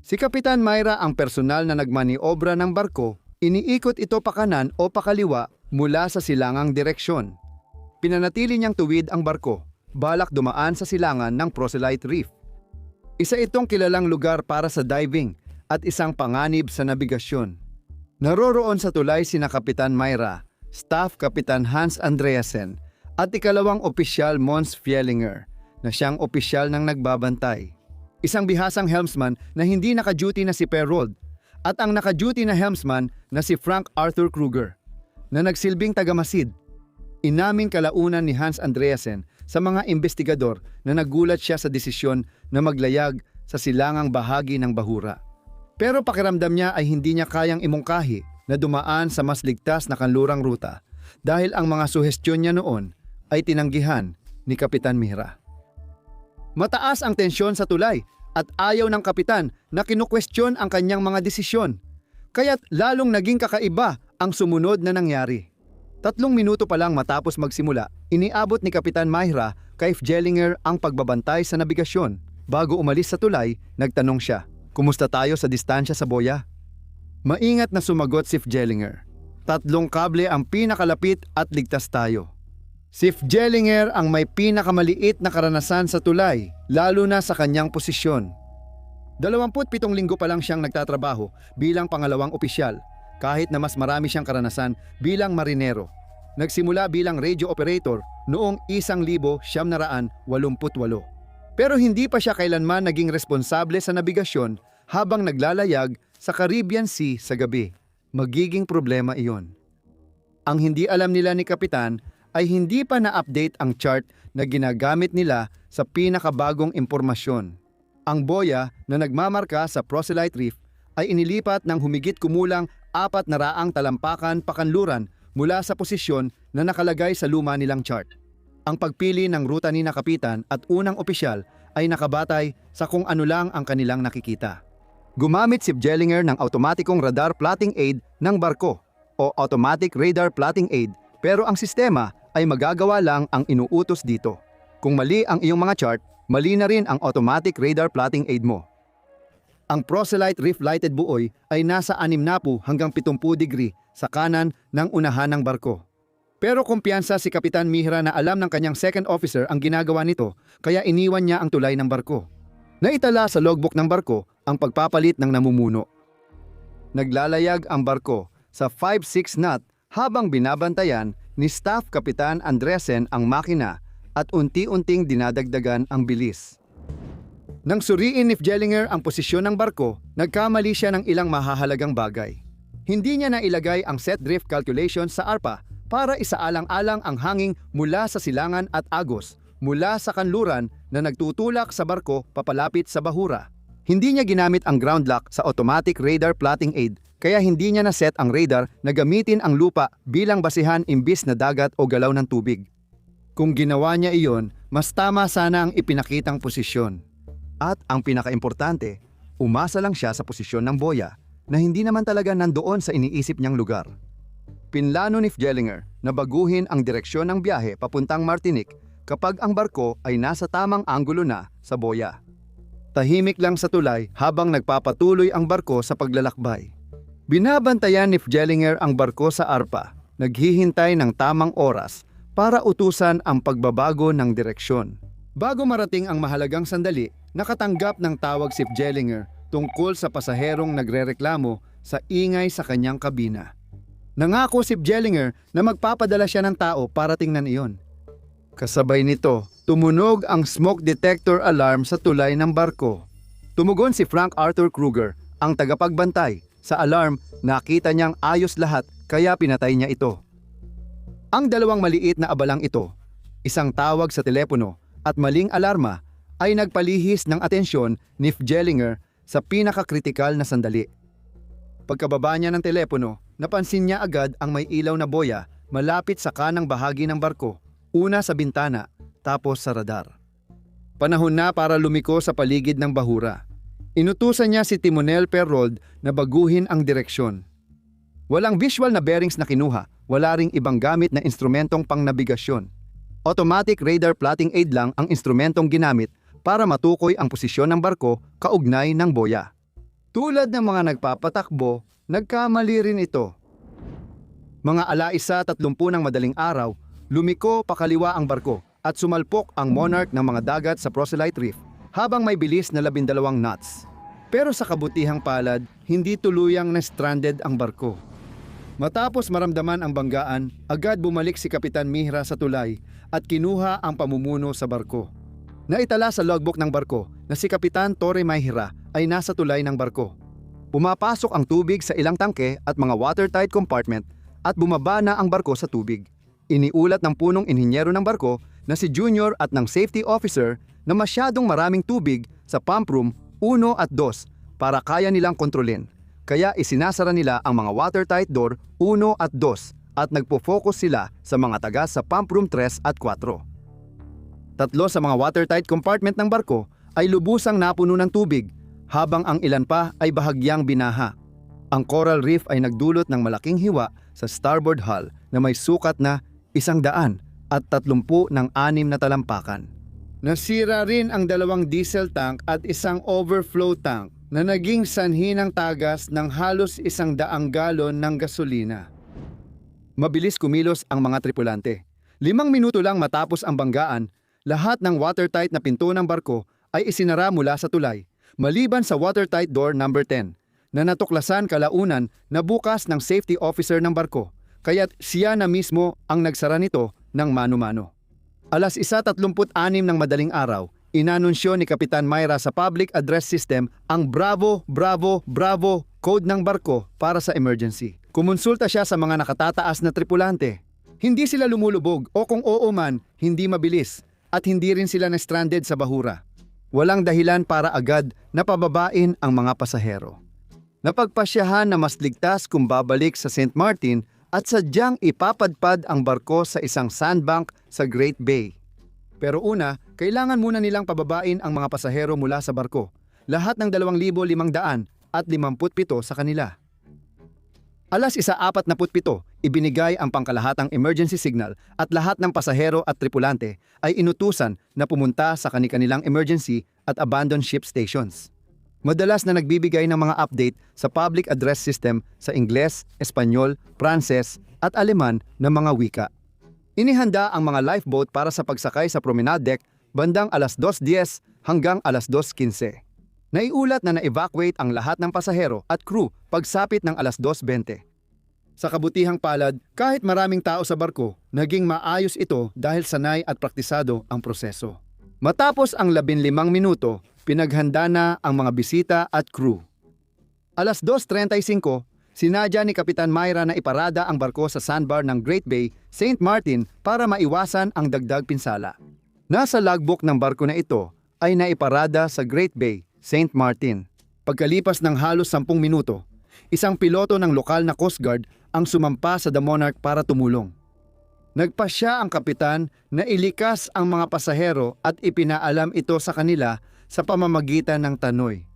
Si Kapitan Myra ang personal na nagmaniobra ng barko, iniikot ito pakanan o pakaliwa mula sa silangang direksyon. Pinanatili niyang tuwid ang barko, balak dumaan sa silangan ng Proselyte Reef. Isa itong kilalang lugar para sa diving at isang panganib sa nabigasyon. Naroroon sa tulay sina Kapitan Myra, Staff Kapitan Hans Andreasen at ikalawang opisyal Mons Fielinger na siyang opisyal ng nagbabantay. Isang bihasang helmsman na hindi naka-duty na si Per Rold at ang naka-duty na helmsman na si Frank Arthur Kruger na nagsilbing tagamasid. Inamin kalaunan ni Hans Andreasen sa mga investigador na nagulat siya sa desisyon na maglayag sa silangang bahagi ng Bahura. Pero pakiramdam niya ay hindi niya kayang imungkahi na dumaan sa mas ligtas na kanlurang ruta dahil ang mga suhestyon niya noon ay tinanggihan ni Kapitan Mira. Mataas ang tensyon sa tulay at ayaw ng kapitan na kinukwestiyon ang kanyang mga desisyon. Kaya't lalong naging kakaiba ang sumunod na nangyari. 3 minuto pa lang matapos magsimula, iniabot ni Kapitan Myra kay Fielinger ang pagbabantay sa nabigasyon. Bago umalis sa tulay, nagtanong siya, "Kumusta tayo sa distansya sa boya?" Maingat na sumagot si Fielinger, "3 kable ang pinakalapit at ligtas tayo." Si Fielinger ang may pinakamaliit na karanasan sa tulay, lalo na sa kanyang posisyon. 27 linggo pa lang siyang nagtatrabaho bilang pangalawang opisyal, kahit na mas marami siyang karanasan bilang marinero. Nagsimula bilang radio operator noong 1988. Pero hindi pa siya kailanman naging responsable sa nabigasyon habang naglalayag sa Caribbean Sea sa gabi. Magiging problema iyon. Ang hindi alam nila ni Kapitan ay hindi pa na-update ang chart na ginagamit nila sa pinakabagong impormasyon. Ang boya na nagmamarka sa Proselyte Reef ay inilipat ng humigit kumulang 400 talampakan pakanluran mula sa posisyon na nakalagay sa luma nilang chart. Ang pagpili ng ruta ni na Kapitan at unang opisyal ay nakabatay sa kung ano lang ang kanilang nakikita. Gumamit si Fielinger ng automatikong radar plotting aid ng barko o automatic radar plotting aid, pero ang sistema ay magagawa lang ang inuutos dito. Kung mali ang iyong mga chart, mali na rin ang automatic radar plotting aid mo. Ang Proselyte Reef Lighted Buoy ay nasa 60 hanggang 70 degree sa kanan ng unahan ng barko. Pero kumpiyansa si Kapitan Mihra na alam ng kanyang second officer ang ginagawa nito, kaya iniwan niya ang tulay ng barko. Naitala sa logbook ng barko ang pagpapalit ng namumuno. Naglalayag ang barko sa 5-6 knot habang binabantayan ni Staff Kapitan Andresen ang makina at unti-unting dinadagdagan ang bilis. Nang suriin ni Fjellinger ang posisyon ng barko, nagkamali siya ng ilang mahahalagang bagay. Hindi niya nailagay ang set drift calculation sa ARPA para isaalang-alang ang hangin mula sa silangan at agos, mula sa kanluran na nagtutulak sa barko papalapit sa bahura. Hindi niya ginamit ang ground lock sa automatic radar plotting aid, kaya hindi niya naset ang radar na gamitin ang lupa bilang basihan imbis na dagat o galaw ng tubig. Kung ginawa niya iyon, mas tama sana ang ipinakitang posisyon. At ang pinakaimportante, umasa lang siya sa posisyon ng boya na hindi naman talaga nandoon sa iniisip niyang lugar. Pinlano ni Fjellinger na baguhin ang direksyon ng biyahe papuntang Martinique kapag ang barko ay nasa tamang anggulo na sa boya. Tahimik lang sa tulay habang nagpapatuloy ang barko sa paglalakbay. Binabantayan ni Fjellinger ang barko sa ARPA, naghihintay ng tamang oras para utusan ang pagbabago ng direksyon. Bago marating ang mahalagang sandali, nakatanggap ng tawag si Fjellinger tungkol sa pasaherong nagrereklamo sa ingay sa kanyang kabina. Nangako si Fjellinger na magpapadala siya ng tao para tingnan iyon. Kasabay nito, tumunog ang smoke detector alarm sa tulay ng barko. Tumugon si Frank Arthur Kruger, ang tagapagbantay. Sa alarm, nakita niyang ayos lahat kaya pinatay niya ito. Ang dalawang maliit na abalang ito, isang tawag sa telepono at maling alarma, ay nagpalihis ng atensyon ni Fjellinger sa pinakakritikal na sandali. Pagkababa niya ng telepono, napansin niya agad ang may ilaw na boya malapit sa kanang bahagi ng barko, una sa bintana, tapos sa radar. Panahon na para lumiko sa paligid ng bahura. Inutusan niya si Timonel Perrold na baguhin ang direksyon. Walang visual na bearings na kinuha, wala ring ibang gamit na instrumentong pangnabigasyon. Automatic radar plotting aid lang ang instrumentong ginamit para matukoy ang posisyon ng barko kaugnay ng boya. Tulad ng mga nagpapatakbo, nagkamali rin ito. Mga 1:30 ng madaling araw, lumiko pakaliwa ang barko at sumalpok ang Monarch ng mga dagat sa Proselyte Reef habang may bilis na 12 knots. Pero sa kabutihang palad, hindi tuluyang na-stranded ang barko. Matapos maramdaman ang banggaan, agad bumalik si Kapitan Mihra sa tulay at kinuha ang pamumuno sa barko. Naitala sa logbook ng barko na si Kapitan Torre Mihra ay nasa tulay ng barko. Pumapasok ang tubig sa ilang tangke at mga watertight compartment at bumaba na ang barko sa tubig. Iniulat ng punong inhinyero ng barko na si Junior at ng safety officer na masyadong maraming tubig sa pump room 1 at 2 para kaya nilang kontrolin. Kaya isinasara nila ang mga watertight door 1 at 2 at nagpo-focus sila sa mga taga sa pump room 3 at 4. 3 sa mga watertight compartment ng barko ay lubusang napuno ng tubig habang ang ilan pa ay bahagyang binaha. Ang coral reef ay nagdulot ng malaking hiwa sa starboard hull na may sukat na 136 na talampakan. Nasira rin ang 2 diesel tank at isang overflow tank na naging sanhi ng tagas ng halos 100 galon ng gasolina. Mabilis kumilos ang mga tripulante. 5 minuto lang matapos ang banggaan, lahat ng watertight na pinto ng barko ay isinara mula sa tulay, maliban sa watertight door number 10, na natuklasan kalaunan na bukas ng safety officer ng barko, kaya't siya na mismo ang nagsara nito ng mano-mano. 1:36 ng madaling araw, inanunsyo ni Kapitan Mihra sa public address system ang Bravo, Bravo, Bravo code ng barko para sa emergency. Kumonsulta siya sa mga nakatataas na tripulante. Hindi sila lumulubog o kung oo man, hindi mabilis at hindi rin sila na-stranded sa bahura. Walang dahilan para agad na pababain ang mga pasahero. Napagpasyahan na mas ligtas kung babalik sa St. Martin at sadyang ipapadpad ang barko sa isang sandbank sa Great Bay. Pero una, kailangan muna nilang pababain ang mga pasahero mula sa barko, lahat ng 2,557 sa kanila. 1:47, ibinigay ang pangkalahatang emergency signal at lahat ng pasahero at tripulante ay inutusan na pumunta sa kanilang emergency at abandoned ship stations. Madalas na nagbibigay ng mga update sa public address system sa Ingles, Espanyol, Pranses at Aleman na mga wika. Inihanda ang mga lifeboat para sa pagsakay sa promenade deck bandang alas 2:10 hanggang alas 2:15. Naiulat na na-evacuate ang lahat ng pasahero at crew pagsapit ng alas 2:20. Sa kabutihang palad, kahit maraming tao sa barko, naging maayos ito dahil sanay at praktisado ang proseso. Matapos ang 15 minuto, pinaghanda na ang mga bisita at crew. Alas 2:35, sinadya ni Kapitan Myra na iparada ang barko sa sandbar ng Great Bay, St. Martin para maiwasan ang dagdag pinsala. Nasa logbook ng barko na ito ay naiparada sa Great Bay, St. Martin. Pagkalipas ng halos 10 minuto, isang piloto ng lokal na Coast Guard ang sumampa sa The Monarch para tumulong. Nagpasya ang kapitan na ilikas ang mga pasahero at ipinaalam ito sa kanila sa pamamagitan ng tannoy.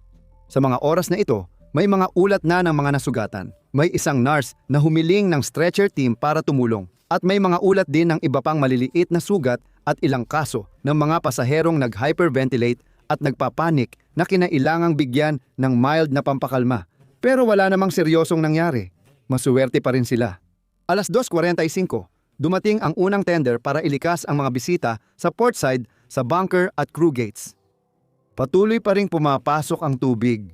Sa mga oras na ito, may mga ulat na ng mga nasugatan. May isang nurse na humiling ng stretcher team para tumulong at may mga ulat din ng iba pang maliliit na sugat at ilang kaso ng mga pasaherong nag-hyperventilate at nagpapanik na kinailangang bigyan ng mild na pampakalma. Pero wala namang seryosong nangyari. Masuwerte pa rin sila. Alas 2:45, dumating ang unang tender para ilikas ang mga bisita sa portside, sa bunker at crew gates. Patuloy pa ring pumapasok ang tubig.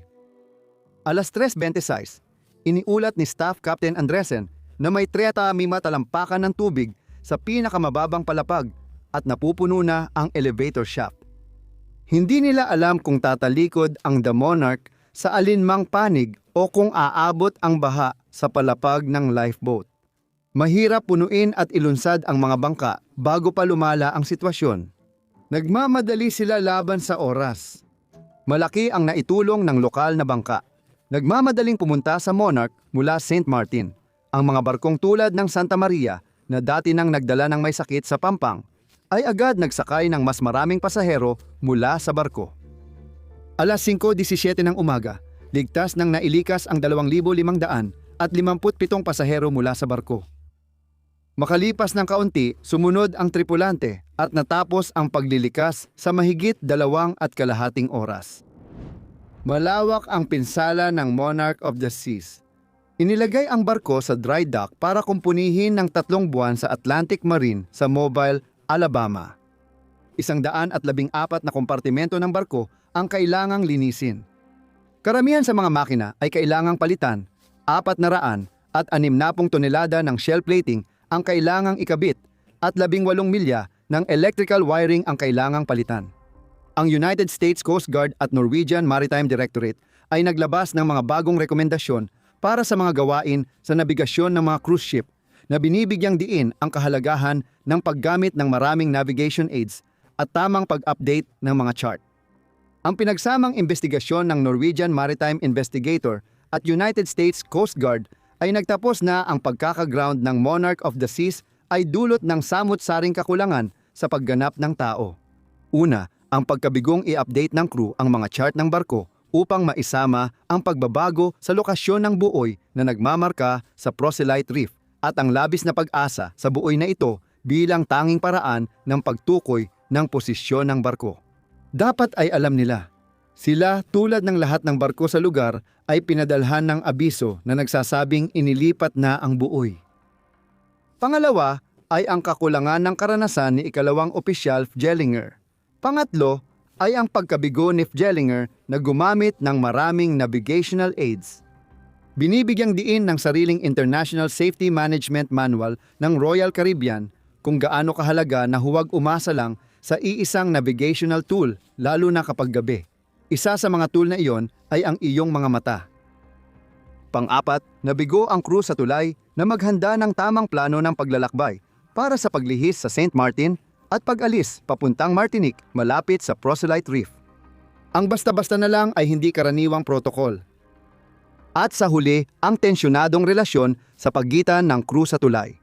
Alas 3:26, iniulat ni Staff Captain Andresen na may 30 talampakan ng tubig sa pinakamababang palapag at napupuno na ang elevator shaft. Hindi nila alam kung tatalikod ang The Monarch sa alinmang panig o kung aabot ang baha sa palapag ng lifeboat. Mahirap punuin at ilunsad ang mga bangka bago pa lumala ang sitwasyon. Nagmamadali sila laban sa oras. Malaki ang naitulong ng lokal na bangka. Nagmamadaling pumunta sa Monarch mula St. Martin. Ang mga barkong tulad ng Santa Maria na dati nang nagdala ng may sakit sa Pampang ay agad nagsakay ng mas maraming pasahero mula sa barko. Alas 5:17 ng umaga, ligtas nang nailikas ang 2,500 at 57 pasahero mula sa barko. Makalipas ng kaunti, sumunod ang tripulante at natapos ang paglilikas sa mahigit 2.5 oras. Malawak ang pinsala ng Monarch of the Seas. Inilagay ang barko sa dry dock para kumpunihin ng 3 buwan sa Atlantic Marine sa Mobile, Alabama. 114 na kompartimento ng barko ang kailangang linisin. Karamihan sa mga makina ay kailangang palitan, 400 at 60 tonelada ng shell plating ang kailangang ikabit at 18 milya ng electrical wiring ang kailangang palitan. Ang United States Coast Guard at Norwegian Maritime Directorate ay naglabas ng mga bagong rekomendasyon para sa mga gawain sa nabigasyon ng mga cruise ship na binibigyang diin ang kahalagahan ng paggamit ng maraming navigation aids at tamang pag-update ng mga chart. Ang pinagsamang investigasyon ng Norwegian Maritime Investigator at United States Coast Guard ay nagtapos na ang pagkakaground ng Monarch of the Seas ay dulot ng samut-saring kakulangan sa pagganap ng tao. Una, ang pagkabigong i-update ng crew ang mga chart ng barko upang maisama ang pagbabago sa lokasyon ng buoy na nagmamarka sa Proselyte Reef at ang labis na pag-asa sa buoy na ito bilang tanging paraan ng pagtukoy ng posisyon ng barko. Dapat ay alam nila. Sila, tulad ng lahat ng barko sa lugar, ay pinadalhan ng abiso na nagsasabing inilipat na ang buoy. Pangalawa ay ang kakulangan ng karanasan ni ikalawang opisyal Fjellinger. Pangatlo ay ang pagkabigo ni Fjellinger na gumamit ng maraming navigational aids. Binibigyang diin ng sariling International Safety Management Manual ng Royal Caribbean kung gaano kahalaga na huwag umasa lang sa iisang navigational tool, lalo na kapag gabi. Isa sa mga tool na iyon ay ang iyong mga mata. Pang-apat, nabigo ang crew sa tulay na maghanda ng tamang plano ng paglalakbay para sa paglihis sa St. Martin at pag-alis papuntang Martinique malapit sa Proselyte Reef. Ang basta-basta na lang ay hindi karaniwang protokol. At sa huli, ang tensyonadong relasyon sa pagitan ng crew sa tulay.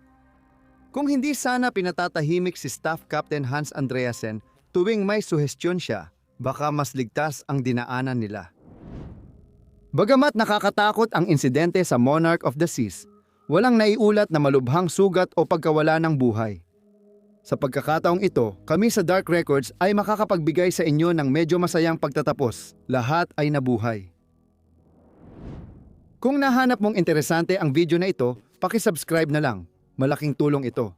Kung hindi sana pinatatahimik si Staff Captain Hans Andreasen tuwing may suhestyon siya, baka mas ligtas ang dinaanan nila. Bagamat nakakatakot ang insidente sa Monarch of the Seas, Walang naiulat na malubhang sugat o pagkawala ng buhay. Sa pagkakataong ito, kami sa Dark Records ay makakapagbigay sa inyo ng medyo masayang pagtatapos. Lahat ay nabuhay. Kung nahanap mong interesante ang video na ito, paki-subscribe na lang. Malaking tulong ito.